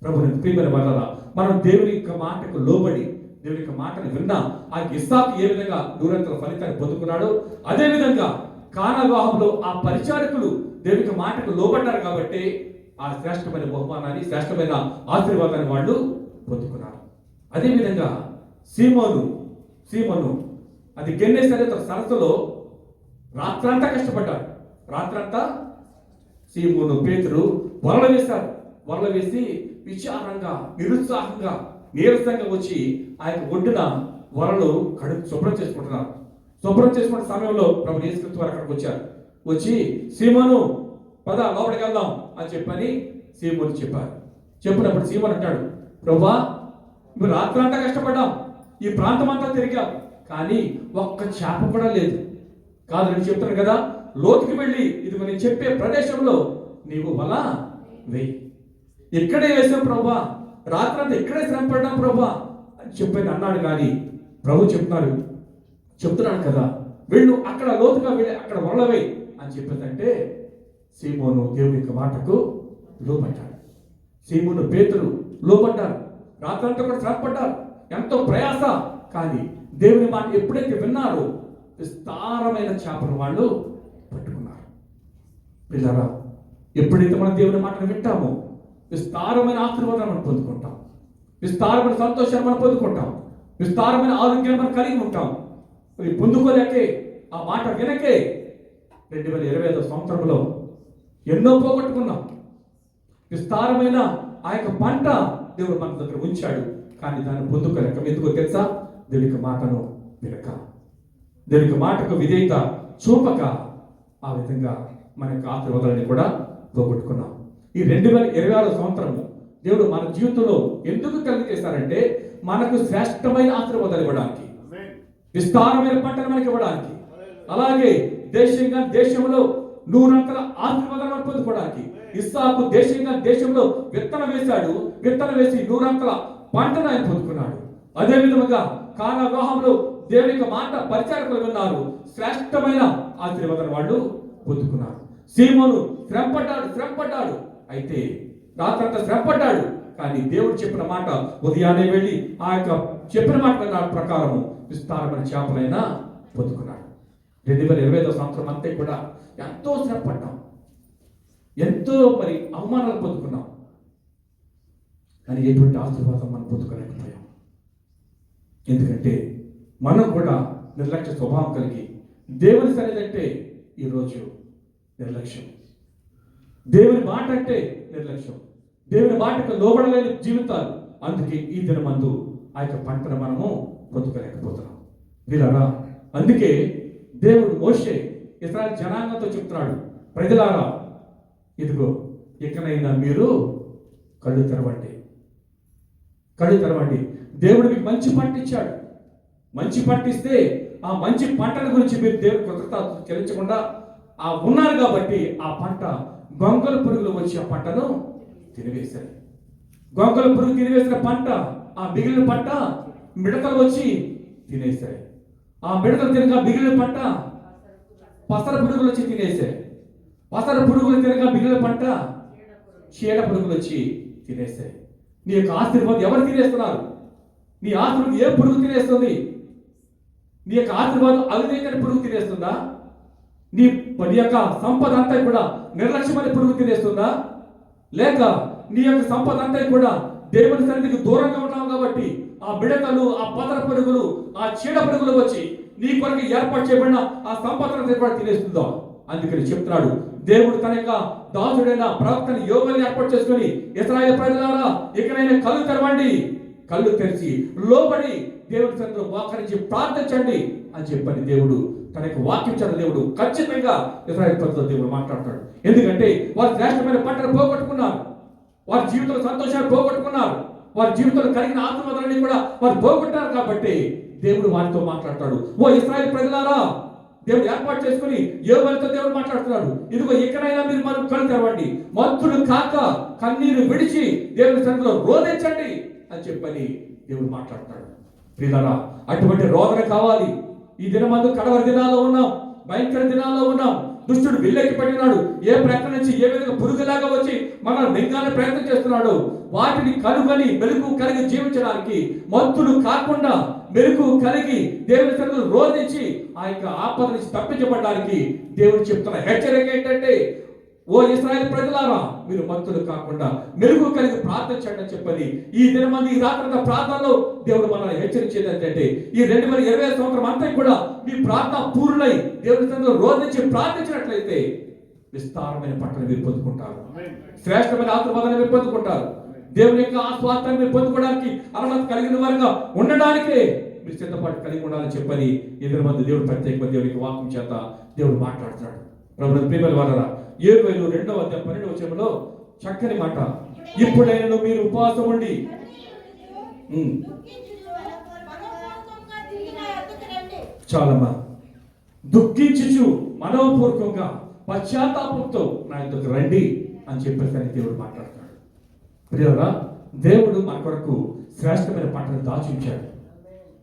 ప్రభుని ప్రియమైన వాళ్ళ మనం దేవుని యొక్క మాటకు లోబడి దేవుని యొక్క మాటను విన్నా ఆ ఇస్సాకు ఏ విధంగా నూరంతల ఫలితాన్ని పొందుకున్నాడో అదే విధంగా కానా వివాహంలో ఆ పరిచారకులు దేవుని యొక్క మాటకు లోబడ్డారు కాబట్టి ఆ శ్రేష్టమైన బహుమానాన్ని, శ్రేష్టమైన ఆశీర్వాదాన్ని వాళ్ళు పొందుకున్నారు. అదేవిధంగా సీమోను అది గెన్నేసరే సరస్సులో రాత్రంతా కష్టపడ్డాడు. రాత్రంతా సీమోను పేతురు వలలు వేశారు. వలలు వేసి విచారంగా, నిరుత్సాహంగా, నీరసంగా వచ్చి ఆ యొక్క ఒడ్డున వలలు శుభ్రం చేసుకుంటున్నారు. శుభ్రం చేసుకున్న సమయంలో ప్రభు యేసుక్రీస్తు వారు అక్కడికి వచ్చారు. వచ్చి సీమోను పద లోపలికి వెళ్దాం అని చెప్పని సీమోను చెప్పారు. చెప్పినప్పుడు సీమోను అంటాడు, ప్రభువా మేము రాత్రంతా కష్టపడ్డాం, ఈ ప్రాంతం అంతా తిరిగాం, కానీ ఒక్క చేప కూడా లేదు. కాదు నేను చెప్తాను కదా, లోతుకి వెళ్ళి ఇది నేను చెప్పే ప్రదేశంలో నీవు వల వేయి. ఇక్కడే వేసాం ప్రభువా, రాత్రంతా ఇక్కడే శ్రమ పడ్డాం ప్రభువా అని చెప్పని అన్నాడు. కానీ ప్రభు చెప్తున్నాడు కదా, వెళ్ళు అక్కడ లోతుగా వెళ్ళి అక్కడ వల వేయి అని చెప్పేదంటే సీమోను దేవుని యొక్క మాటకు లోపడ్డాడు. సీమోను పేతురు లోపడ్డారు. రాత్రంతా కూడా శ్రమపడ్డారు, ఎంతో ప్రయాస. కానీ దేవుని మాట ఎప్పుడైతే విన్నారో విస్తారమైన చేపలు వాళ్ళు పట్టుకున్నారు. పిల్లరా, ఎప్పుడైతే మనం దేవుని మాటను వింటామో విస్తారమైన ఆశీర్వాదాన్ని మనం పొందుకుంటాం, విస్తారమైన సంతోషాన్ని మనం పొందుకుంటాం, విస్తారమైన ఆరోగ్యాన్ని మనం కలిగి ఉంటాం. పొందుకోలేకే, ఆ మాట వినకే 2025 సంవత్సరంలో ఎన్నో పోగొట్టుకున్నాం. విస్తారమైన ఆ యొక్క పంట దేవుడు మన దగ్గర ఉంచాడు, కానీ దాన్ని పొందుకోలేక. ఎందుకో తెలుసా? దేవునికి మాటను వినక, దేవునికి మాటకు విధేయత చూపక ఆ విధంగా మన యొక్క ఆశీర్వాదాన్ని కూడా పోగొట్టుకున్నాం. ఈ 2026 సంవత్సరము దేవుడు మన జీవితంలో ఎందుకు కలిగి చేశారంటే మనకు శ్రేష్టమైన ఆశీర్వాదాలు ఇవ్వడానికి, విస్తారమైన పంటను మనకి ఇవ్వడానికి, అలాగే దేశంలో నూరంతల ఆశీర్వాదాలు మనం పొందుకోవడానికి. ఇస్సాకు దేశంలో విత్తనం వేశాడు, విత్తనం వేసి నూరంతల పంటను ఆయన పొందుకున్నాడు. అదే విధముగా కానా వివాహంలో దేవుని యొక్క మాట పరిచారకులు విన్నారు, శ్రేష్టమైన ఆశీర్వాదాలు వాళ్ళు పొందుకున్నారు. సీమోను శ్రమపడ్డాడు, అయితే రాత్రంతా శ్రమపడ్డాడు, కానీ దేవుడు చెప్పిన మాట ఉదయాన్నే వెళ్ళి ఆ యొక్క చెప్పిన మాట ప్రకారం విస్తారమైన చేపలైనా పొందుకున్నాడు. 2025 సంవత్సరం అంతా కూడా ఎంతో శ్రమపడ్డాం, ఎంతో అవమానాలు పొందుకున్నాం, కానీ ఎటువంటి ఆశీర్వాదం మనం పొందుకోలేకపోయాం. ఎందుకంటే మనం కూడా నిర్లక్ష్య స్వభావం కలిగి దేవుని సన్నిధి అంటే ఈరోజు నిర్లక్ష్యం, దేవుని మాట అంటే నిర్లక్ష్యం, దేవుని మాటకు లోబడలేని జీవితాలు. అందుకే ఈ దినమందు ఆ యొక్క పంటను మనము పొందుకోలేకపోతున్నాం. వీళ్ళరా, అందుకే దేవుడు మోషే ఇశ్రాయేలు జనాంగంతో చెప్తున్నాడు, ప్రజలారా ఇదిగో ఇకనైనా మీరు కళ్ళు తెరవండి. దేవుడు మీకు మంచి పంట ఇచ్చాడు. మంచి పంట ఇస్తే ఆ మంచి పంటల గురించి మీరు దేవుడు కృతజ్ఞత చెల్లించకుండా ఉన్నారు కాబట్టి ఆ పంట గొంగళ పురుగులు వచ్చి ఆ పంటను తినివేశాయి. గొంగళ పురుగు తినివేసిన పంట, ఆ మిగిలిన పంట మిడతలు వచ్చి తినేశాయి. ఆ మిడతలు తినగా మిగిలిన పంట పసర పురుగులు వచ్చి తినేశాయి. పసర పురుగులు తినగా మిగిలిన పంట చీడ పురుగులు వచ్చి తినేశాయి. నీ యొక్క ఆశీర్వాదం ఎవరు తినేస్తున్నారు? నీ ఆశీర్వాదం ఏ పురుగు తినేస్తుంది? నీ యొక్క ఆశీర్వాదం అవివేకమైన పురుగు తినేస్తుందా? నీ యొక్క సంపద అంతా కూడా నిర్లక్ష్యమైన పురుగు తినేస్తుందా? లేక నీ యొక్క సంపద అంతా కూడా దేవుని సన్నిధికి దూరంగా ఉన్నావు కాబట్టి ఆ మిడతలు, ఆ పతర పురుగులు, ఆ చీడ పురుగులు వచ్చి నీ కొరకు ఏర్పాటు చేయబడిన ఆ సంపదను కూడా తినేస్తుందో? అందుకని చెప్తున్నాడు దేవుడు తన యొక్క దాసుడైన ప్రవక్తని యోగుని ఏర్పాటు చేసుకుని, ఇశ్రాయేలు ప్రజలారా ఇకనైనా కళ్ళు తెరవండి, కళ్ళు తెరిచి లోబడి దేవుడి సన్నిధిలో మోకరించి ప్రార్థించండి అని చెప్పని దేవుడు తన యొక్క వాక్యం దేవుడు ఖచ్చితంగా ఇశ్రాయేలు ప్రజలతో దేవుడు మాట్లాడతాడు. ఎందుకంటే వారు శ్రేష్టమైన పంటను పోగొట్టుకున్నారు, వారి జీవితంలో సంతోషాన్ని పోగొట్టుకున్నారు, వారి జీవితంలో కలిగిన ఆత్మవదాన్ని కూడా వారు పోగొట్టారు. కాబట్టి దేవుడు వారితో మాట్లాడతాడు, ఓ ఇశ్రాయేలు ప్రజలారా దేవుడు ఏర్పాటు చేసుకుని యోవేలుతో దేవుడు మాట్లాడుతున్నాడు. ఇదిగో ఇకనైనా మీరు మనం కళ్ళు తెరవండి, మత్తులు కాక కన్నీరు విడిచి దేవుని సన్నిధిలో రోధించండి అని చెప్పని దేవుడు మాట్లాడుతున్నాడు. ప్రియులారా, అటువంటి రోదన కావాలి. ఈ దినమందు కడవరి దినాల్లో ఉన్నాం, భయంకర దినాల్లో ఉన్నాం. దుష్టుడు విల్లెక్కి పట్టినాడు. ఏ ప్రక్కన నుంచి ఏ విధంగా పురుగులాగా వచ్చి మనల్ని మింగాలని ప్రయత్నం చేస్తున్నాడు. వాటిని కనుగొని మెలకు కలిగి జీవించడానికి, మత్తులు కాకుండా మెలకు కలిగి దేవుని సన్నిధిలో రోధించి ఆ యొక్క ఆపద నుంచి తప్పించబడడానికి దేవుడు చెప్తున్న హెచ్చరిక ఏంటంటే, ఓ ఇశ్రాయేలు ప్రజలారా, మీరు మత్తులు కాకుండా మెరుగు కలిగి ప్రార్థించండి అని చెప్పని ఈ దినమంది ఈ రాత్రి ప్రార్థనలో దేవుడు మనల్ని హెచ్చరించేది ఏంటంటే, ఈ 2020 సంవత్సరం అంతా కూడా మీ ప్రార్థన పూర్ణై దేవుని సన్నిధిలో రోధించి ప్రార్థించినట్లయితే విస్తారమైన పట్టణం మీరు పొందుకుంటారు, శ్రేష్టమైన ఆశీర్వాదాన్ని మీరు పొందుకుంటారు. దేవుని యొక్క ఆస్వాదాన్ని మీరు పొందుకోవడానికి అర్హత కలిగిన వారుగా ఉండడానికే మీరు సిద్ధపాటు కలిగి ఉండాలని చెప్పని ఈ దినమంది దేవుడు ప్రత్యేకంగా దేవునికి వాక్యం చేత దేవుడు మాట్లాడుతున్నాడు. ప్రభుత్వ ప్రియమైన వారరా, 7:2 చక్కని మాట, ఇప్పుడైనా మీరు ఉపవాసం ఉండి చాలమ్మా దుఃఖించుచు మనోపూర్వకంగా పశ్చాత్తాపంతో నా యొద్దకు రండి అని చెప్పేసి దేవుడు మాట్లాడుతున్నాడు. ప్రియులారా, దేవుడు మన కొరకు శ్రేష్టమైన పంటను దాచుంచాడు,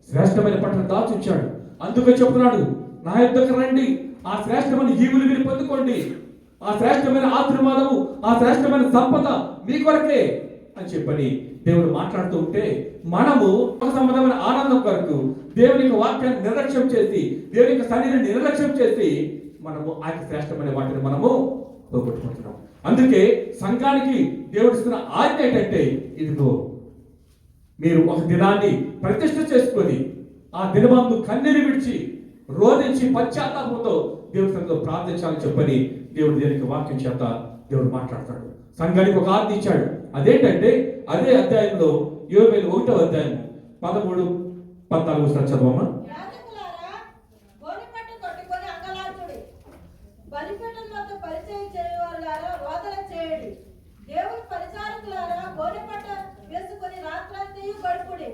శ్రేష్టమైన పంటను దాచుంచాడు. అందుకే చెప్తున్నాడు, నా యొద్దకు రండి, ఆ శ్రేష్టమైన ఈవులు మీరు పొందుకోండి, ఆ శ్రేష్టమైన ఆశీర్వాదము, ఆ శ్రేష్టమైన సంపద మీ కొరకే అని చెప్పని దేవుడు మాట్లాడుతూ ఉంటే, మనము ఒక సంబంధమైన ఆనందం కొరకు దేవుని యొక్క వాక్యాన్ని నిర్లక్ష్యం చేసి, దేవుని యొక్క సన్నిధిని నిర్లక్ష్యం చేసి మనము ఆ శ్రేష్టమైన వాటిని మనము పోగొట్టుకుంటున్నాం. అందుకే సంఘానికి దేవుడు ఇస్తున్న ఆజ్ఞ ఏంటంటే, ఇదిగో మీరు ఒక దినాన్ని ప్రతిష్ఠ చేసుకొని ఆ దినమందు కన్నీరు విడిచి రోధించి పశ్చాత్తాపంతో దేవుడి సన్నిధిలో ప్రార్థించాలని చెప్పని దేవుడు దేవునికి వాక్యం చేత దేవుడు మాట్లాడతాడు. సంఘానికి ఒక ఆజ్ఞ ఇచ్చాడు. అదేంటంటే, అదే అధ్యాయంలో 1వ అధ్యాయం 13-14 చదవమా. దేవుని పరిచారకులారా, గోనెపట్ట వేసుకొని రాత్రంతయు గడుపుడి.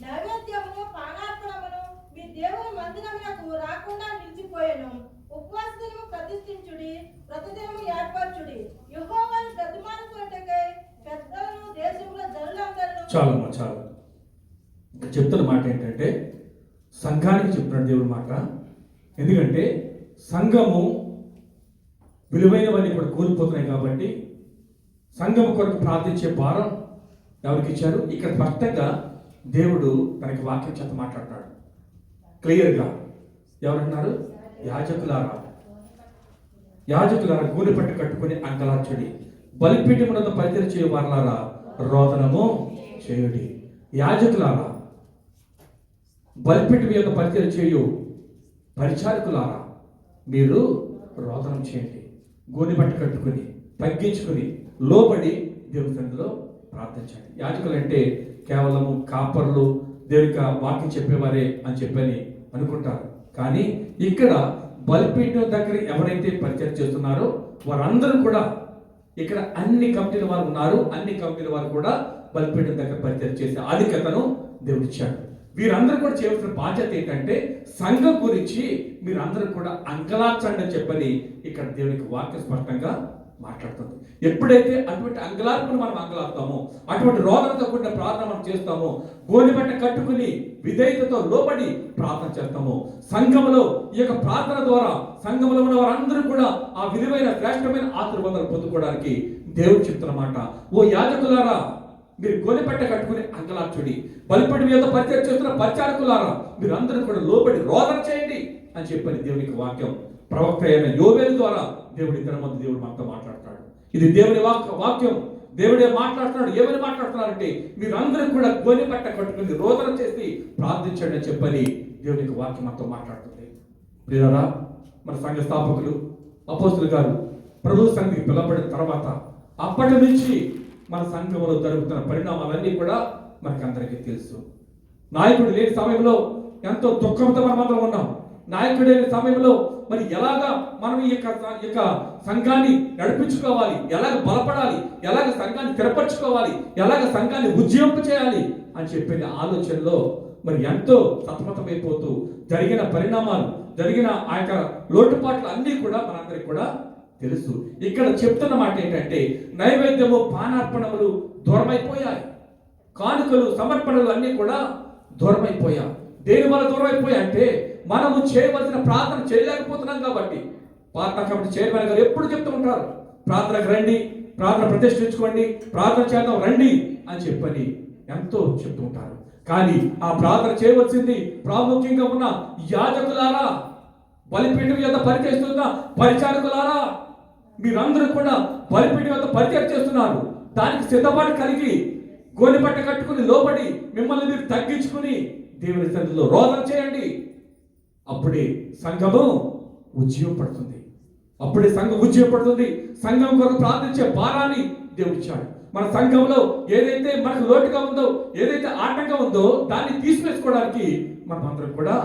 నైవేద్యమును పానార్పణమును మీ దేవుని మందిరమునకు రాకుండా నిలిచిపోయెను. ఉపవాస దినము ప్రతిష్ఠించుడి, ప్రతిదినము ఏర్పరచుడి. యెహోవాను ప్రతిమానుకొనుటకై పెద్దలను దేశంలో జనులందరూ. చాలమ్మా చాలు. చెప్తున్న మాట ఏంటంటే, సంఘానికి చెప్తున్నాడు దేవుడి మాట. ఎందుకంటే సంఘము విలువైనవన్నీ కూడా కోల్పోతున్నాయి కాబట్టి సంఘం కొరకు ప్రార్థించే భారం ఎవరికి ఇచ్చారు? ఇక్కడ స్పష్టంగా దేవుడు తనకి వాక్యం చేత మాట్లాడతాడు క్లియర్గా. ఎవరంటున్నారు? యాజకులారా, యాజకులారా గూనె పట్టు కట్టుకుని అంగలార్చుడి, బలిపీఠమునందు పరిచయం చేయ వారలారా రోదనము చేయుడి. యాజకులారా, బలిపీఠం యొక్క పరిచయం చేయు పరిచారకులారా, మీరు రోదనం చేయండి, గూనె పట్టు కట్టుకుని తగ్గించుకుని లోబడి దేవుని సన్నిధిలో ప్రార్థించండి. యాజకులు అంటే కేవలము కాపర్లు, దేవునికి వాక్యం చెప్పేవారే అని చెప్పని అనుకుంటారు. కానీ ఇక్కడ బలిపీఠం దగ్గర ఎవరైతే పరిచయం చేస్తున్నారో వారందరూ కూడా, ఇక్కడ అన్ని కమిటీల వారు ఉన్నారు, అన్ని కమిటీల వారు కూడా బలిపీఠం దగ్గర పరిచయం చేసే ఆధిక్యతను దేవుడు ఇచ్చాడు. వీరందరూ కూడా చేయవలసిన బాధ్యత ఏంటంటే, సంఘం గురించి మీరందరూ కూడా అంగలార్చండి అని చెప్పని ఇక్కడ దేవునికి వాక్యం స్పష్టంగా మాట్లాడుతుంది. ఎప్పుడైతే అటువంటి అంగలార్పును మనం అంగలార్తామో, అటువంటి రోదనతో కూడిన ప్రార్థన మనం చేస్తామో, గోనెపట్ట కట్టుకుని విధేయతతో లోబడి ప్రార్థన చేస్తామో, సంఘంలో ఈ యొక్క ప్రార్థన ద్వారా సంఘంలో ఉన్న వారందరూ కూడా ఆ విలువైన శ్రేష్టమైన ఆశీర్వాదాలు పొందుకోవడానికి దేవుడు చెప్తున్నమాట. ఓ యాజకులారా, మీరు గోనెపట్ట కట్టుకుని అంగలార్చుడి, బలిపీఠం మీద పరిచయం చేస్తున్న పరిచారకులారా, మీరు అందరూ కూడా లోబడి రోదన చేయండి అని చెప్పని దేవునికి వాక్యం ప్రవక్త అయిన యోవేలు ద్వారా దేవుడి ఇద్దరి మధ్య దేవుడు మనతో మాట్లాడతాడు. ఇది దేవుని వాక్యం. దేవుడే మాట్లాడుతున్నాడు. ఏమని మాట్లాడుతున్నారంటే, మీరు అందరూ కూడా గోనెపట్ట కట్టుకుని రోదన చేసి ప్రార్థించండి అని చెప్పని దేవునికి వాక్యం మనతో మాట్లాడుతుంది. ప్రియులారా, మన సంఘ స్థాపకులు అపోస్తులు గారు ప్రభు సన్నిధికి పిలవబడిన తర్వాత అప్పటి నుంచి మన సంఘంలో జరుగుతున్న పరిణామాలన్నీ కూడా మనకి అందరికీ తెలుసు. నాయకుడు లేని సమయంలో ఎంతో దుఃఖంతో మనమందరం ఉన్నాం. నాయకుడు లేని సమయంలో మరి ఎలాగా మనం ఈ యొక్క సంఘాన్ని నడిపించుకోవాలి, ఎలాగ బలపడాలి, ఎలాగ సంఘాన్ని స్థిరపరచుకోవాలి, ఎలాగ సంఘాన్ని ఉజ్జీవింప చేయాలి అని చెప్పిన ఆలోచనలో మరి ఎంతో సతమతమైపోతూ జరిగిన పరిణామాలు, జరిగిన ఆ యొక్క లోటుపాట్లు అన్నీ కూడా మనందరికి కూడా తెలుసు. ఇక్కడ చెప్తున్న మాట ఏంటంటే నైవేద్యము పానార్పణములు దూరమైపోయాయి, కానుకలు సమర్పణలు అన్నీ కూడా దూరమైపోయాయి. దేని వల్ల దూరమైపోయాయి అంటే మనము చేయవలసిన ప్రార్థన చేయలేకపోతున్నాం కాబట్టి. ప్రార్థన కమిటీ చైర్మన్ గారు ఎప్పుడు చెప్తూ ఉంటారు, ప్రార్థనకు రండి, ప్రార్థన ప్రతిష్ఠించుకోండి, ప్రార్థన చేద్దాం రండి అని చెప్పని ఎంతో చెప్తూ ఉంటారు. కానీ ఆ ప్రార్థన చేయవలసింది ప్రాముఖ్యంగా ఉన్న యాజకులారా, బలిపీఠం యొక్క పరిచయిస్తున్న పరిచారకులారా, మీరందరూ కూడా బలిపీఠం యొక్క పరిచయం చేస్తున్నారు. దానికి సిద్ధపాటు కలిగి గోనెపట్ట కట్టుకుని లోబడి మిమ్మల్ని మీరు తగ్గించుకుని దేవుని సన్నిధిలో రోదన చేయండి. అప్పుడే సంఘము ఉజ్జీవం పడుతుంది. అప్పుడే సంఘం ఉజ్జీవం పడుతుంది. సంఘం కొరకు ప్రార్థించే భారాన్ని దేవుడు ఇచ్చాడు. మన సంఘంలో ఏదైతే మనకు లోటుగా ఉందో, ఏదైతే ఆటంగా ఉందో దాన్ని తీసివేసుకోవడానికి మనం అందరం కూడా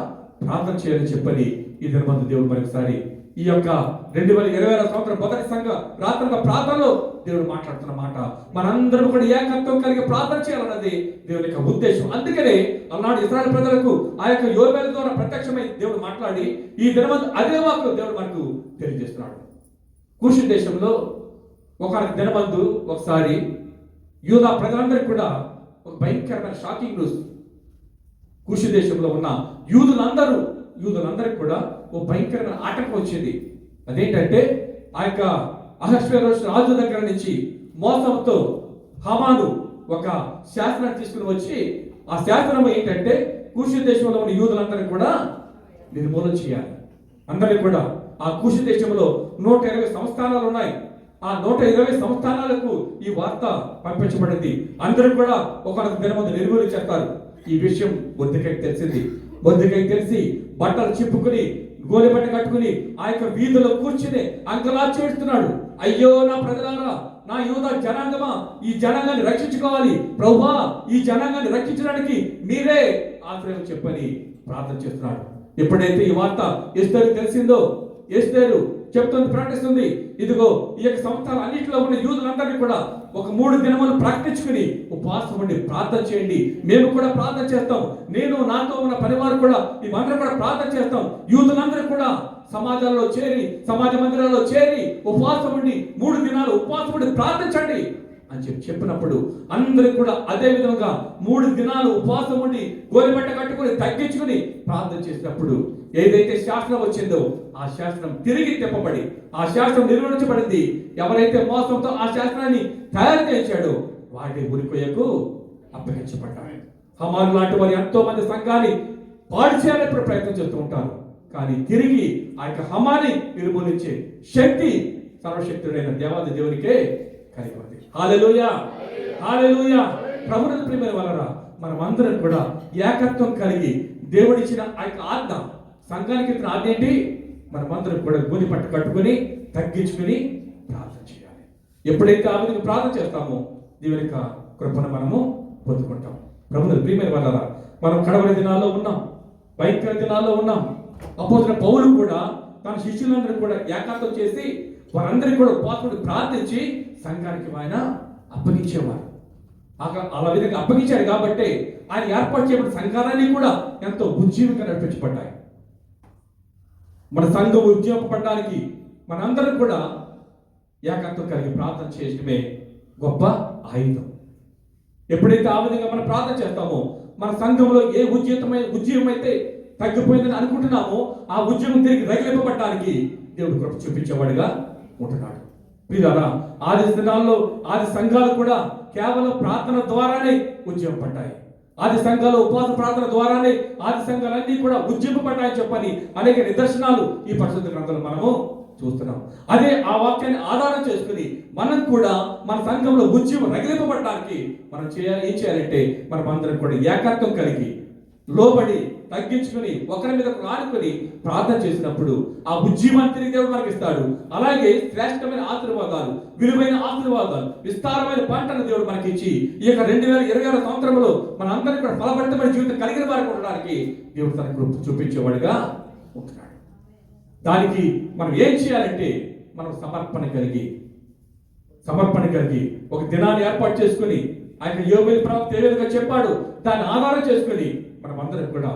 ప్రార్థన చేయాలని చెప్పని ఈ దినమందు దేవుడు మరొకసారి ఈ యొక్క 2020 సంవత్సరం మొదటి సంఘ రాత్రి ప్రార్థనలో దేవుడు మాట్లాడుతున్న మాట, మనందరం కూడా ఏకత్వం కలిగి ప్రార్థన చేయాలన్నది దేవుని యొక్క ఉద్దేశం. అందుకనే అన్నాడు ఇశ్రాయేలు ప్రజలకు ఆ యొక్క యోబేలు ద్వారా ప్రత్యక్షమై దేవుడు మాట్లాడి ఈ దినమందు అదే వాక్కు దేవుడు మనకు తెలియజేస్తున్నాడు. కూషు దేశంలో ఒక దినమందు ఒకసారి యూదా ప్రజలందరికీ కూడా ఒక భయంకరమైన షాకింగ్ న్యూస్. కూషు దేశంలో ఉన్న యూదులందరికీ కూడా ఒక భయంకరమైన ఆటంకం వచ్చింది. అదేంటంటే ఆ యొక్క అహష్వేరోషు రాజు దగ్గర నుంచి మోసంతో హామాను ఒక శాసనాన్ని తీసుకుని వచ్చి, ఆ శాసనం ఏంటంటే కూషు దేశంలో ఉన్న యూదులందరినీ కూడా నిర్మూలన చేయాలి. అందరినీ కూడా ఆ కూషు దేశంలో 120 సంస్థానాలు ఉన్నాయి. ఆ 120 సంస్థానాలకు ఈ వార్త పంపించబడింది. అందరూ కూడా ఒక దినమందు నిర్మూలన చేస్తారు. ఈ విషయం బొద్దికైకి తెలిసింది. బొద్దికైకి తెలిసి బట్టలు చిప్పుకుని గోనెపట్ట కట్టుకుని ఆ యొక్క వీధిలో కూర్చుని అంకలా చేస్తున్నాడు. అయ్యో నా ప్రజలారా, నా యూదా జనాంగమా, ఈ జనాంగాన్ని రక్షించుకోవాలి ప్రభువా, ఈ జనాంగాన్ని రక్షించడానికి మీరే ఆశ్రయం చెప్పని ప్రార్థన చేస్తున్నాడు. ఎప్పుడైతే ఈ వార్త ఎస్తేరు తెలిసిందో, ఎస్తేరు చెప్తుంది, ప్రకటిస్తుంది, ఇదిగో ఈ యొక్క సంవత్సరాలు అన్నింటిలో ఉన్న యూదులందరినీ కూడా ఒక 3 దినములు ప్రకటించుకుని ఉపవాసం ఉండి ప్రార్థన చేయండి. మేము కూడా ప్రార్థన చేస్తాం, నేను నాతో ఉన్న పరివారం కూడా మేమందరం కూడా ప్రార్థన చేస్తాం. యూదులందరూ కూడా సమాజాల్లో చేరి, సమాజ మందిరాల్లో చేరి ఉపవాసం ఉండి 3 దినాలు ఉపవాసం ఉండి ప్రార్థించండి అని చెప్పినప్పుడు అందరూ కూడా అదే విధంగా 3 దినాలు ఉపవాసం ఉండి గోనెపట్ట కట్టుకుని తగ్గించుకుని ప్రార్థన చేసినప్పుడు ఏదైతే శాస్త్రం వచ్చిందో ఆ శాస్త్రం తిరిగి తిప్పబడి ఆ శాస్త్రం నిర్వహించబడింది. ఎవరైతే మోసంతో ఆ శాస్త్రాన్ని తయారు చేశాడో వాడి ఉరికొయ్యకు అప్పగించబడ్డాడు. హమాను లాంటి వారు ఎంతో మంది సంఘాన్ని పాడు చేయాలని ప్రయత్నం చేస్తూ ఉంటారు. కానీ తిరిగి ఆ యొక్క హమాని నిర్మూలించే శక్తి సర్వశక్తుడైన దేవాది దేవునికే కలిగి ఉంది. హల్లెలూయా, హల్లెలూయా. ప్రభువుని ప్రియమైన వారలారా, మనం అందరం కూడా ఏకత్వం కలిగి దేవుడిచ్చిన ఆ యొక్క ఆజ్ఞ, సంఘానికి ఇచ్చిన ఆజ్ఞ ఏంటి? మనమందరం కూడా గోని పట్టు కట్టుకుని తగ్గించుకుని ప్రార్థన చేయాలి. ఎప్పుడైతే ఆ విధంగా ప్రార్థన చేస్తామో దేవుని యొక్క కృపను మనము పొందుకుంటాం. ప్రభువుని ప్రియమైన వారలారా, మనం కడవరి దినాల్లో ఉన్నాం, భయంకర దినాల్లో ఉన్నాం. అపోస్తలుడైన పౌలు కూడా తన శిష్యులందరూ కూడా ఏకాత్వం చేసి వారందరికీ కూడా ఉపవాసం ప్రార్థించి సంఘానికి ఆయన అప్పగించేవారు. అలా విధంగా అప్పగించారు కాబట్టి ఆయన ఏర్పాటు చేయబడిన సంఘాలన్నీ కూడా ఎంతో ఉజ్జీవంగా నడిపించబడ్డాయి. మన సంఘం ఉజ్జీవింపబడడానికి మనందరం కూడా ఏకత్వం కలిగి ప్రార్థన చేయడమే గొప్ప ఆయుధం. ఎప్పుడైతే ఆ విధంగా మనం ప్రార్థన చేస్తామో మన సంఘంలో ఏ ఉజ్జీవం అయితే తగ్గిపోయిందని అనుకుంటున్నామో ఆ ఉద్యమం తిరిగి రగిలింపబడడానికి దేవుడు కృప చూపించేవాడుగా ఉంటున్నాడు. ప్రియులారా, ఆది దినాల్లో ఆది సంఘాలు కూడా కేవలం ప్రార్థన ద్వారానే ఉజ్జీవింపబడ్డాయి. ఆది సంఘాలు ఉపవాస ప్రార్థన ద్వారానే ఆది సంఘాలన్నీ కూడా ఉజ్జీవింపబడ్డాయని చెప్పని అనేక నిదర్శనాలు ఈ పరిశుద్ధ గ్రంథంలో మనము చూస్తున్నాం. అదే ఆ వాక్యాన్ని ఆధారం చేసుకుని మనం కూడా మన సంఘంలో ఉజ్జీవం రగిలింపబడడానికి మనం ఏం చేయాలంటే మనం అందరం కూడా ఏకత్వం కలిగి లోబడి తగ్గించుకుని ఒకరి మీద ఆనుకొని ప్రార్థన చేసినప్పుడు ఆ ఉజ్జీవాన్ని తిరిగి దేవుడు మనకి ఇస్తాడు. అలాగే శ్రేష్టమైన ఆశీర్వాదాలు, విలువైన ఆశీర్వాదాలు, విస్తారమైన పంటను దేవుడు మనకి ఇచ్చి ఈ యొక్క 2026 సంవత్సరంలో మన అందరికీ కూడా ఫలభరితమైన జీవితం కలిగిన వారికి ఉండడానికి దేవుడు తన కృప చూపించేవాడుగా ఉంటున్నాడు. దానికి మనం ఏం చేయాలంటే మనం సమర్పణ కలిగి ఒక దినాన్ని ఏర్పాటు చేసుకుని ఆయన యోబేలు ప్రవక్త ఏ విధంగా చెప్పాడు దాన్ని ఆధారం చేసుకుని మనం అందరం కూడా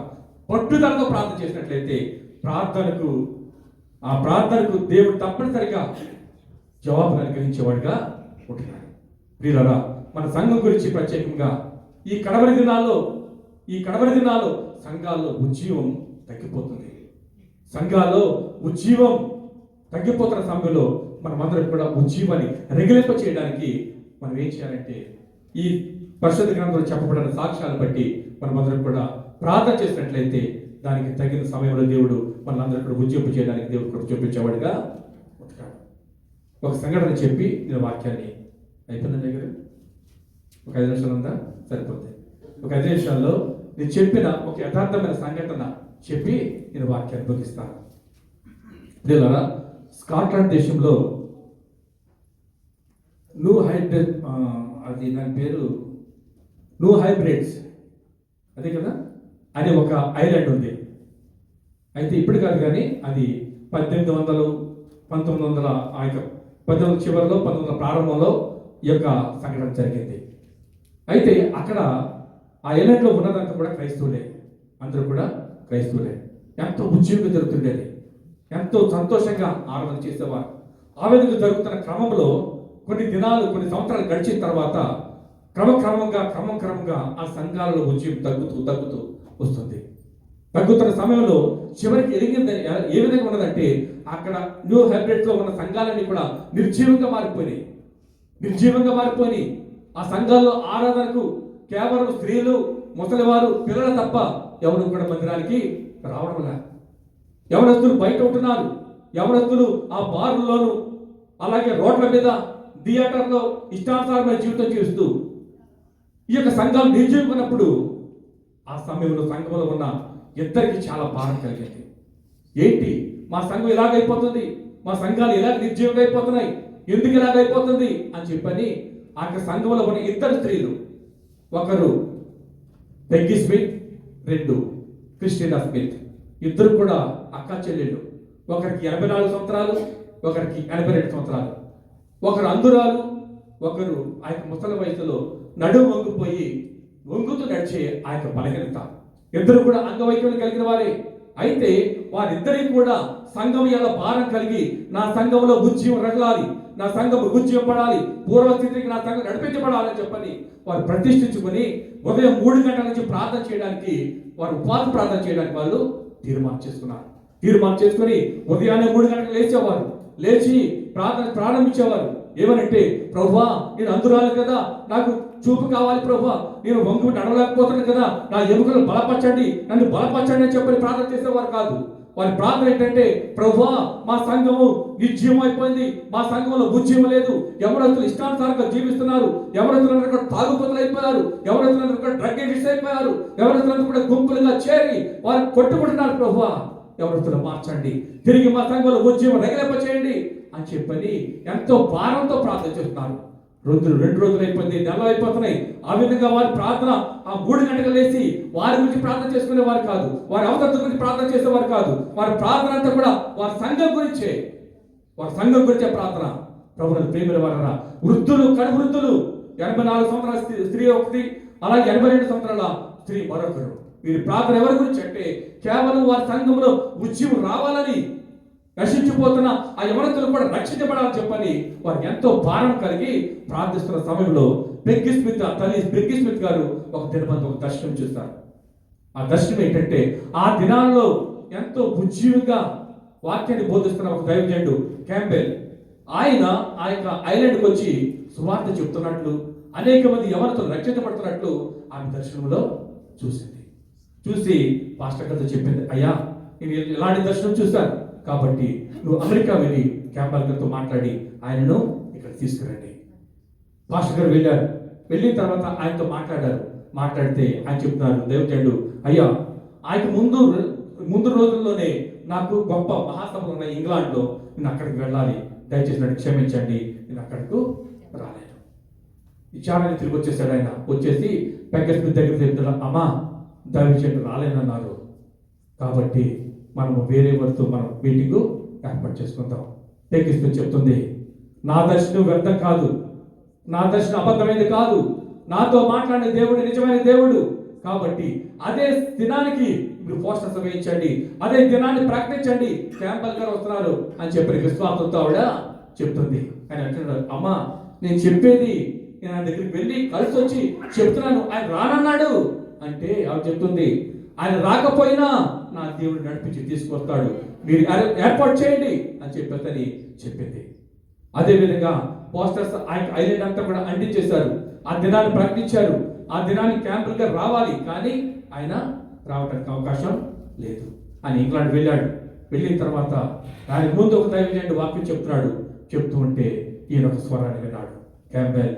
పట్టుదలతో ప్రార్థన చేసినట్లయితే ప్రార్థనకు ఆ ప్రార్థనకు దేవుడు తప్పనిసరిగా జవాబును అనుగ్రహించేవాడుగా ఉంటున్నాడు. ప్రియులారా, మన సంఘం గురించి ప్రత్యేకంగా ఈ కడవరి దినాల్లో సంఘాల్లో ఉజ్జీవం తగ్గిపోతుంది. సంఘాల్లో ఉజ్జీవం తగ్గిపోతున్న సమయంలో మనమందరం కూడా ఉజ్జీవాన్ని రెగిలింప చేయడానికి మనం ఏం చేయాలంటే ఈ పరిశుద్ధ గ్రంథంలో చెప్పబడిన సాక్ష్యాలను బట్టి మనమందరం కూడా ప్రార్థన చేసినట్లయితే దానికి తగిన సమయంలో దేవుడు మనందరూ కూడా ఉజ్జీంపు చేయడానికి దేవుడు కూడా చూపించేవాడుగా ఉంటాడు. ఒక సంఘటన చెప్పి నేను వాక్యాన్ని అయిపోయిందా దగ్గర ఒక 5 నిమిషాలు ఉందా? సరిపోతుంది. ఒక 5 నిమిషాల్లో నేను చెప్పిన ఒక యథార్థమైన సంఘటన చెప్పి నేను వాక్యాన్ని ముగిస్తాను. ప్రియులారా, స్కాట్లాండ్ దేశంలో అది దాని పేరు న్యూ హైబ్రిడ్స్ అదే కదా అని ఒక ఐలాండ్ ఉంది. అయితే ఇప్పుడు కాదు, కానీ అది 1800 1900 ఆ యొక్క 1800 చివరిలో 1900 ప్రారంభంలో ఈ యొక్క సంఘటన జరిగింది. అయితే అక్కడ ఆ ఐలాండ్లో ఉన్నదంతా కూడా క్రైస్తవులే, అందరూ కూడా క్రైస్తవులే. ఎంతో ఉద్యోగం జరుగుతుండేది, ఎంతో సంతోషంగా ఆరాధన చేసేవారు. ఆ విధంగా జరుగుతున్న క్రమంలో కొన్ని సంవత్సరాలు గడిచిన తర్వాత క్రమంగా ఆ సంఘాలలో ఉద్యోగం తగ్గుతూ వస్తుంది. తగ్గుతున్న సమయంలో చివరికి ఏ విధంగా ఉన్నదంటే అక్కడ న్యూ హైబ్రిడ్స్ లో ఉన్న సంఘాలన్నీ కూడా నిర్జీవంగా మారిపోయి ఆ సంఘాల్లో ఆరాధనకు కేవలం స్త్రీలు, ముసలివారు, పిల్లలు తప్ప ఎవరు కూడా మందిరానికి రావడం లేదు. యవనస్తులు బయట ఉంటున్నారు. యవనస్తులు ఆ బార్లలోను అలాగే రోడ్ల మీద థియేటర్లో ఇష్టానుసారమైన జీవితం చేస్తూ ఈ యొక్క సంఘాలు నిర్జీవమైనప్పుడు ఆ సమయంలో సంఘంలో ఉన్న ఇద్దరికి చాలా భారం కలిగింది. ఏంటి, మా సంఘం ఇలాగైపోతుంది, మా సంఘాలు ఇలా నిర్జీవంగా అయిపోతున్నాయి, ఎందుకు ఇలాగైపోతుంది అని చెప్పని ఆ యొక్క సంఘంలో ఉన్న ఇద్దరు స్త్రీలు, ఒకరు పెగ్గీ స్మిత్, 2 క్రిస్టినా స్మిత్, ఇద్దరు కూడా అక్క చెల్లెళ్ళు. ఒకరికి 84 సంవత్సరాలు, ఒకరికి 82 సంవత్సరాలు. ఒకరు అందురాలు, ఒకరు ఆ యొక్క ముసలి వయసులో నడుము వంగుతూ నడిచే ఆ యొక్క బలహీనత. ఇద్దరు కూడా అంగవైకల్యం కలిగిన వారే. అయితే వారిద్దరికి కూడా సంఘం ఎలా భారం కలిగి నా సంఘంలో ఉజ్జీవం రగలాలి, నా సంఘం ఉజ్జీవం పడాలి, పూర్వస్థితికి నా సంఘం నడిపించబడాలని చెప్పని వారు ప్రతిష్ఠించుకొని ఉదయం 3 గంటల నుంచి ప్రార్థన చేయడానికి, వారు ఉపవాస ప్రార్థన చేయడానికి వాళ్ళు తీర్మానం చేసుకుని ఉదయాన్నే 3 గంటలకు లేచేవారు. లేచి ప్రార్థన ప్రారంభించేవారు. ఏమనంటే, ప్రభువా నేను అందురాలి కదా, నాకు చూపు కావాలి ప్రభువా, నేను వంగు నడవలేకపోతున్నాను కదా, నా ఎముకలు బలపరచండి, నన్ను బలపరచండి అని చెప్పని ప్రార్థన చేసేవారు కాదు. వారి ప్రార్థన ఏంటంటే, ప్రభువా మా సంఘము నిర్జీవం అయిపోయింది, మా సంఘంలో ఉజ్జీవం లేదు, ఎవరతులు ఇష్టానుసారంగా జీవిస్తున్నారు, ఎవరతులందరూ కూడా తాగుబోతులు అయిపోయారు, ఎవరతులందరూ కూడా డ్రగ్ అడిక్ట్స్ అయిపోయారు, ఎవరతులందరూ కూడా గుంపులుగా చేరి వారు కొట్టుకుంటున్నారు, ప్రభువా ఎవరతులు మార్చండి, తిరిగి మా సంఘంలో ఉజ్జీవం రగిలింప చేయండి అని చెప్పని ఎంతో భారంతో ప్రార్థన చేస్తున్నారు. 2 రోజులు అయిపోయింది, నెలలు అయిపోతున్నాయి. ఆ విధంగా వారి ప్రార్థన ఆ 3 గంటలు లేచి వారి గురించి ప్రార్థన చేసుకునేవారు కాదు, వారి అవసరం గురించి ప్రార్థన చేసేవారు కాదు. వారి ప్రార్థన అంతా కూడా వారి సంఘం గురించే ప్రార్థన. ప్రభువుని ప్రేమిల వారరా, కడు వృద్ధులు 84 సంవత్సరాల స్త్రీ ఒకటి, అలాగే 82 సంవత్సరాల స్త్రీ మరొకరు. వీరి ప్రార్థన ఎవరి గురించి అంటే కేవలం వారి సంఘంలో ఉజ్జీవం రావాలని, నశించిపోతున్న ఆ యవనస్తులు కూడా రక్షించబడాలని చెప్పని వారు ఎంతో భారం కలిగి ప్రార్థిస్తున్న సమయంలో పెగ్గీ స్మిత్ గారు ఒక దర్శనం చూస్తారు. ఆ దర్శనం ఏంటంటే, ఆ దినాల్లో ఎంతో ఉజ్జీవంగా వాక్యాన్ని బోధిస్తున్న ఒక దైవజనుడు క్యాంబెల్, ఆయన ఆ యొక్క ఐలాండ్కి వచ్చి సువార్త చెప్తున్నట్లు, అనేక మంది యవనస్తులు రక్షించబడుతున్నట్లు ఆమె దర్శనంలో చూసి పాస్టర్ గారితో చెప్పింది, అయ్యా నేను ఇలాంటి దర్శనం చూశాను, కాబట్టి నువ్వు అమెరికా వెళ్ళి క్యాంబెల్ గారితో మాట్లాడి ఆయనను ఇక్కడ తీసుకురండి. పాస్టర్ గారు వెళ్ళారు. వెళ్ళిన తర్వాత ఆయనతో మాట్లాడితే ఆయన చెప్తున్నారు, దైవజనుడు, అయ్యా ఆయన ముందు రోజుల్లోనే నాకు గొప్ప మహాసభలు ఉన్నాయి ఇంగ్లాండ్లో, నేను అక్కడికి వెళ్ళాలి, దయచేసి నన్ను క్షమించండి, నేను అక్కడికి రాలేను. విచారాన్ని తిరిగి వచ్చేసాడు. ఆయన వచ్చేసి పెగ్గీ స్మిత్ దగ్గర చెప్తున్నాడు, అమ్మా దైవజనుడు రాలేనన్నారు, కాబట్టి మనము వేరే వారితో మనం మీటింగ్ ఏర్పాటు చేసుకుందాం. పెగ్గీ స్మిత్ చెప్తుంది, నా దర్శనం వ్యర్థం కాదు, నా దర్శనం అబద్ధమైనది కాదు, నాతో మాట్లాడిన దేవుడు నిజమైన దేవుడు, కాబట్టి అదే దినానికి మీరు పోస్టర్స్ వేయించండి, అదే దినాన్ని ప్రకటించండి, క్యాంపల్ గారు వస్తున్నారు అని చెప్పి విశ్వాసంతో ఆవిడ చెప్తుంది. ఆయన అంటున్నాడు, అమ్మా నేను చెప్పేది నేను ఆయన దగ్గరికి వెళ్ళి కలిసి వచ్చి చెప్తున్నాను, ఆయన రానన్నాడు అంటే ఆవిడ చెప్తుంది, ఆయన రాకపోయినా నా దేవుడు నడిపించి తీసుకొస్తాడు, మీరు ఏర్పాటు చేయండి అని చెప్పేసి చెప్పింది. అదేవిధంగా పోస్టర్స్ ఐలాండ్ అంతా కూడా అంటించేశారు, ఆ దినాన్ని ప్రకటించారు, ఆ దినాన్ని క్యాంపులుగా రావాలి, కానీ ఆయన రావడానికి అవకాశం లేదు. ఆయన ఇంగ్లాండ్ వెళ్ళాడు. వెళ్ళిన తర్వాత దానికి ముందు ఒక దైవజనుడు వాక్యం చెప్తున్నాడు. చెప్తూ ఉంటే ఈయన ఒక స్వరాన్ని విన్నాడు, క్యాంపెల్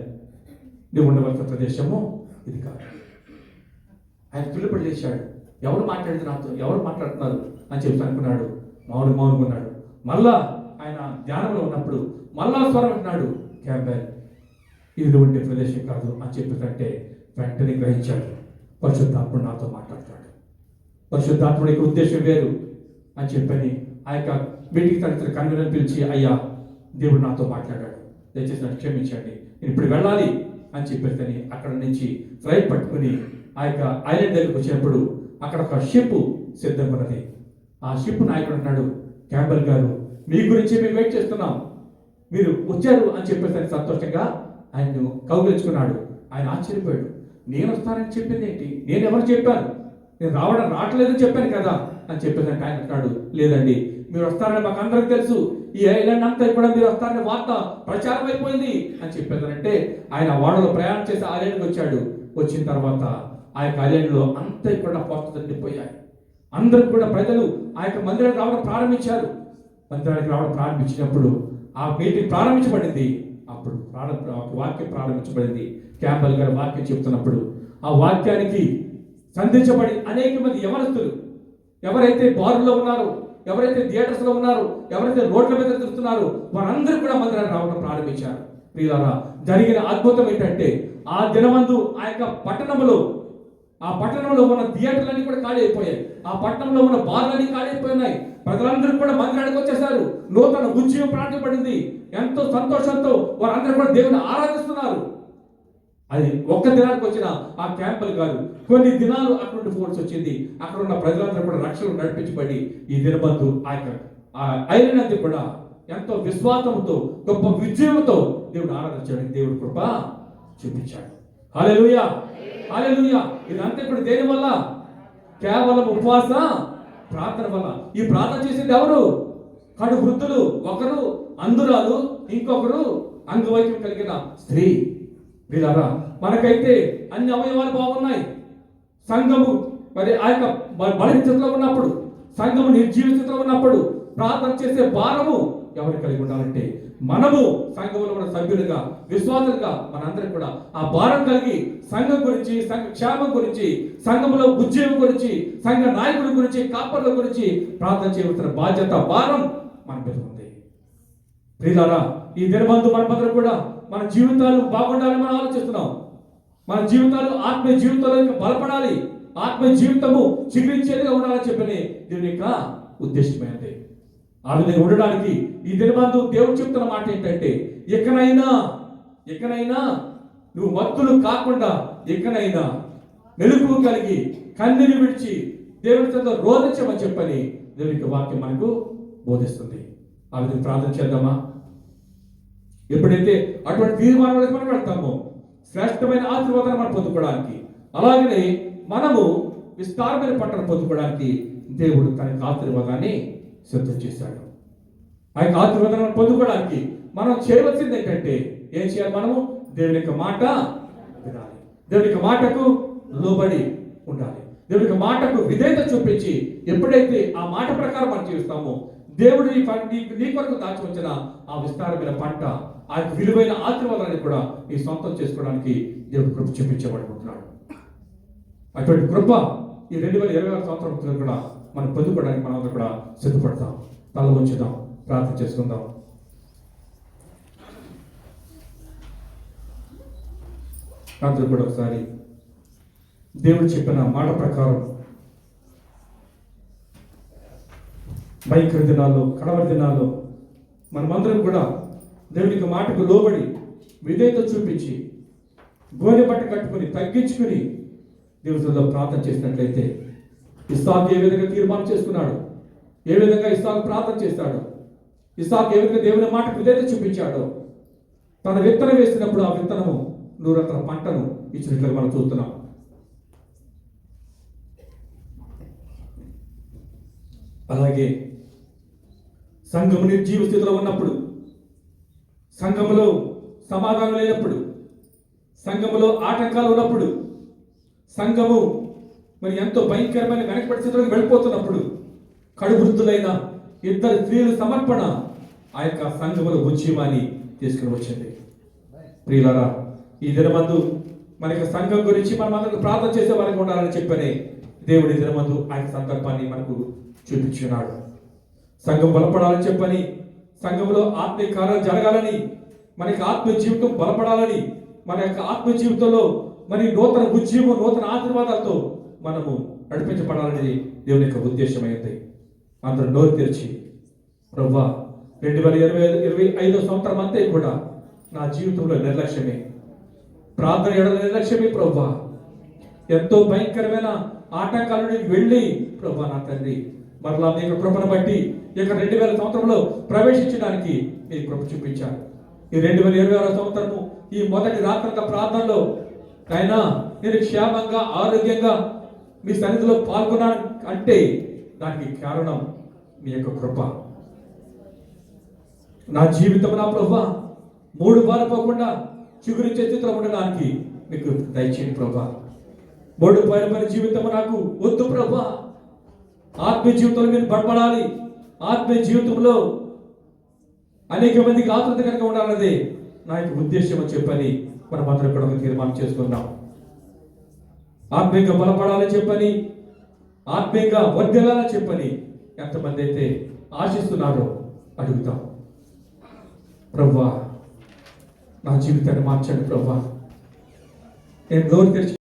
నువ్వు ఉండవలసిన ప్రదేశము ఇది కాదు. ఆయన పిలుపడి లేచాడు, ఎవరు మాట్లాడుతున్నారు అని చెప్పి అనుకున్నాడు. మౌనంగా ఉన్నాడు. మళ్ళా ఆయన ధ్యానంలో ఉన్నప్పుడు మళ్ళా స్వరం అంటున్నాడు, క్యాంపెల్ ఇది నువ్వు ఉండే ప్రదేశం కాదు అని చెప్పేదంటే వెంటనే గ్రహించాడు, పరిశుద్ధాత్ముడు నాతో మాట్లాడతాడు, పరిశుద్ధాత్ముడికి ఉద్దేశం వేరు అని చెప్పని ఆ యొక్క మీటింగ్ తరగతి కన్వీనర్ పిలిచి, అయ్యా దేవుడు నాతో మాట్లాడాడు, దయచేసి నన్ను క్షమించండి, నేను ఇప్పుడు వెళ్ళాలి అని చెప్పేసి అక్కడ నుంచి ఫ్లైట్ పట్టుకుని ఆ యొక్క ఐలాండ్ దగ్గరికి వచ్చినప్పుడు అక్కడ ఒక షిప్ సిద్ధంగా ఉన్నది. ఆ షిప్ నాయకుడు అంటున్నాడు, క్యాంపెల్ గారు మీ గురించి మేము వెయిట్ చేస్తున్నాం, మీరు వచ్చారు అని చెప్పేసి సంతోషంగా ఆయన్ను కౌగిలించుకున్నాడు. ఆయన ఆశ్చర్యపోయాడు, నేను వస్తానని చెప్పింది ఏంటి, నేను ఎవరు చెప్పాను, నేను రావట్లేదని చెప్పాను కదా అని చెప్పేసి ఆయన అంటున్నాడు, లేదండి మీరు వస్తారని మాకు అందరికి తెలుసు, ఈ ఐలాండ్ అంతా కూడా మీరు వస్తారని వార్త ప్రచారం అయిపోయింది అని చెప్పేదానంటే ఆయన వాడలో ప్రయాణం చేసి ఐలాండ్కి వచ్చాడు. వచ్చిన తర్వాత ఆ యొక్క ఐలాండ్లో అంతా కూడా పోస్టర్స్ నిండిపోయాయి. అందరూ కూడా ప్రజలు ఆ యొక్క మందిరానికి రావడం ప్రారంభించారు. మందిరానికి రావడం ప్రారంభించినప్పుడు ఆ మీటింగ్ ప్రారంభించబడింది. అప్పుడు వాక్యం ప్రారంభించబడింది. క్యాంపెల్ గారు వాక్యం చెప్తున్నప్పుడు ఆ వాక్యానికి సంధించబడి అనేక మంది యవనస్తులు, ఎవరైతే బారుల్లో ఉన్నారో, ఎవరైతే థియేటర్స్ లో ఉన్నారో, ఎవరైతే రోడ్ల మీద తిరుగుతున్నారో వారందరూ కూడా మందిరానికి రావడం ప్రారంభించారు. ప్రియులారా, జరిగిన అద్భుతం ఏంటంటే ఆ దినమందు ఆ యొక్క పట్టణంలో ఉన్న థియేటర్లన్నీ కూడా ఖాళీ అయిపోయాయి, ఆ పట్టణంలో ఉన్న బార్లన్నీ ఖాళీ అయిపోయినాయి. ప్రజలందరూ కూడా మందిరానికి వచ్చేసారు. నూతన ఉద్యమం ప్రారంభపడింది. ఎంతో సంతోషంతో వారందరూ కూడా దేవుని ఆరాధిస్తున్నారు. అది ఒక్క దినానికి వచ్చిన ఆ క్యాంపెల్ గారు కొన్ని దినాలు అక్కడ నుండి పోవాల్సి వచ్చింది. అక్కడ ఉన్న ప్రజలందరూ కూడా రక్షణ నడిపించబడి ఈ దినబంధు ఆ యొక్క ఐలాండ్ అంతా కూడా ఎంతో విశ్వాసంతో గొప్ప విజయంతో దేవుడు ఆరాధించడానికి దేవుడు కృప చూపించాడు. హల్లెలూయా, హల్లెలూయా. ఇదంతా కూడా దేని వల్ల? కేవలం ఉపవాస ప్రార్థన వల్ల. ఈ ప్రార్థన చేసేది ఎవరు? కడు వృద్ధులు, ఒకరు అంధురాలు, ఇంకొకరు అంగవైకల్యం కలిగిన స్త్రీ. వీళ్ళరా మనకైతే అన్ని అవయవాలు బాగున్నాయి. సంఘము మరి ఆ యొక్క బలహీన స్థితిలో ఉన్నప్పుడు, సంఘము నిర్జీవ స్థితిలో ఉన్నప్పుడు ప్రార్థన చేసే భారము ఎవరు కలిగి ఉండాలంటే మనము సంఘంలో ఉన్న సభ్యులుగా, విశ్వాసులుగా మనందరం కూడా ఆ భారం కలిగి సంఘం గురించి, సంఘ క్షేమం గురించి, సంఘంలో ఉద్యోగం గురించి, సంఘ నాయకుల గురించి, కాపర్ల గురించి ప్రార్థన చేయవలసిన బాధ్యత, భారం మన మీద ఉంది. ప్రియులారా, ఈ దినబంధు మనమందరం కూడా మన జీవితాలు బాగుండాలని మనం ఆలోచిస్తున్నాం. మన జీవితాలు ఆత్మీయ జీవితంలో బలపడాలి, ఆత్మీయ జీవితము చిగురించేదిగా ఉండాలని చెప్పని దేవుని యొక్క ఉద్దేశమైనది. ఆ విధంగా ఉండడానికి ఈ దినబంధు దేవుడు చెప్తున్న మాట ఏంటంటే, ఎక్కనైనా నువ్వు మత్తులు కాకుండా, ఎక్కనైనా మెలకువ కలిగి కన్నీరు విడిచి దేవునితో రోధించమని చెప్పని దేవుని వాక్యం మనకు బోధిస్తుంది. ఆ విధంగా ప్రార్థన చేద్దామా? ఎప్పుడైతే అటువంటి తీర్మానాలకు మనం పెడతామో శ్రేష్టమైన ఆశీర్వాదాన్ని మనం పొందుకోవడానికి, అలాగనే మనము విస్తారమైన పంటను పొందుకోవడానికి దేవుడు తన ఆశీర్వాదాన్ని సిద్ధం చేశాడు. ఆ యొక్క ఆశీర్వాదాన్ని పొందుకోవడానికి మనం చేయవలసింది ఏంటంటే, ఏం చేయాలి? మనము దేవుని యొక్క మాట వినాలి, దేవుని యొక్క మాటకు లోబడి ఉండాలి, దేవుని యొక్క మాటకు విధేయత చూపించి ఎప్పుడైతే ఆ మాట ప్రకారం మనం జీవిస్తామో దేవుడు నీ కొరకు దాచి వచ్చిన ఆ విస్తారమైన పంట, ఆ విలువైన ఆశీర్వాదాన్ని కూడా నీ సొంతం చేసుకోవడానికి దేవుడు కృప చూపించబడుకుంటున్నాడు. అటువంటి కృప ఈ 2026 సంవత్సరం కూడా మనం పొందుకోవడానికి మనం కూడా సిద్ధపడతాం. తల ఉంచుదాం, ప్రార్థన చేసుకుందాం. అందరూ కూడా ఒకసారి దేవుడు చెప్పిన మాట ప్రకారం భయంకర దినాల్లో, కడవరి దినాల్లో మనమందరం కూడా దేవునికి మాటకు లోబడి విధేయత చూపించి గోనె బట్ట కట్టుకుని తగ్గించుకుని దేవుడితో ప్రార్థన చేసినట్లయితే ఇస్సాకు ఏ విధంగా తీర్మానం చేసుకున్నాడు, ఏ విధంగా ఇస్సాకు ప్రార్థన చేస్తాడు, ఇస్సాకు ఏ విధంగా దేవుని మాట విధేయత చూపించాడో, తన విత్తనం వేసినప్పుడు ఆ విత్తనము 100 పంటను ఇచ్చినట్లుగా మనం చూస్తున్నాం. అలాగే సంఘము నిర్జీవ స్థితిలో ఉన్నప్పుడు, సంఘములో సమాధానం లేనప్పుడు, సంఘములో ఆటంకాలు ఉన్నప్పుడు, సంఘము మరి ఎంతో భయంకరమైన వెనకబడి స్థితిలోకి వెళ్ళిపోతున్నప్పుడు కడువృద్ధులైన 2 స్త్రీలు సమర్పణ ఆ యొక్క సంఘములో ఉద్యమాన్ని తీసుకుని వచ్చింది. ప్రియులారా, ఈ దినమందు మనకి సంఘం గురించి మనం అందరికి ప్రార్థన చేసే వారికి ఉండాలని చెప్పని దేవుడి దినమందు ఆ యొక్క సందర్భాన్ని మనకు చూపించున్నాడు. సంఘం బలపడాలని చెప్పని, సంఘంలో ఆత్మీయ కార్యాలు జరగాలని, మనకి ఆత్మీయ జీవితం బలపడాలని, మన యొక్క ఆత్మీయ జీవితంలో మరి నూతన ఉద్యమం, నూతన ఆశీర్వాదాలతో మనము నడిపించబడాలనేది దేవుని యొక్క ఉద్దేశమైంది. అందరూ నోరు తెరిచి, ప్రభువా 2025 సంవత్సరం అంతా కూడా నా జీవితంలో నిర్లక్ష్యమే, ప్రార్థన ఎడల నిర్లక్ష్యమే ప్రభువా, ఎంతో భయంకరమైన ఆటంకాల నుండి వెళ్ళి ప్రభువా నా తండ్రి మరలా మీ యొక్క కృపను బట్టి ఈ యొక్క 2000 సంవత్సరంలో ప్రవేశించడానికి మీ కృప చూపించారు. ఈ 2026 సంవత్సరము ఈ మొదటి రాత్రంత ప్రార్థనలో అయినా నేను క్షేమంగా ఆరోగ్యంగా మీ సన్నిధిలో పాల్గొన్నాను అంటే దానికి కారణం మీ యొక్క కృప. నా జీవితం నా ప్రభువా 3 పారిపోకుండా చిగురించే స్థితిలో ఉండడానికి మీకు దయచేయండి ప్రభువా. 3 పారిపోయిన జీవితం నాకు వద్దు ప్రభువా. ఆత్మీయ జీవితంలో మీరు బలపడాలి, ఆత్మీయ జీవితంలో అనేక మందికి ఆత్మత కనుక ఉండాలన్నదే నా యొక్క ఉద్దేశం అని చెప్పని మనం అందరం కూడా ఒక తీర్మానం చేసుకుందాం. ఆత్మీయంగా బలపడాలని చెప్పని, ఆత్మీయంగా వర్ధిల్లాలని చెప్పని ఎంతమంది అయితే ఆశిస్తున్నారో అడుగుతాం. ప్రభువా నా జీవితాన్ని మార్చండి ప్రభువా. నేను నోరు తెరిచి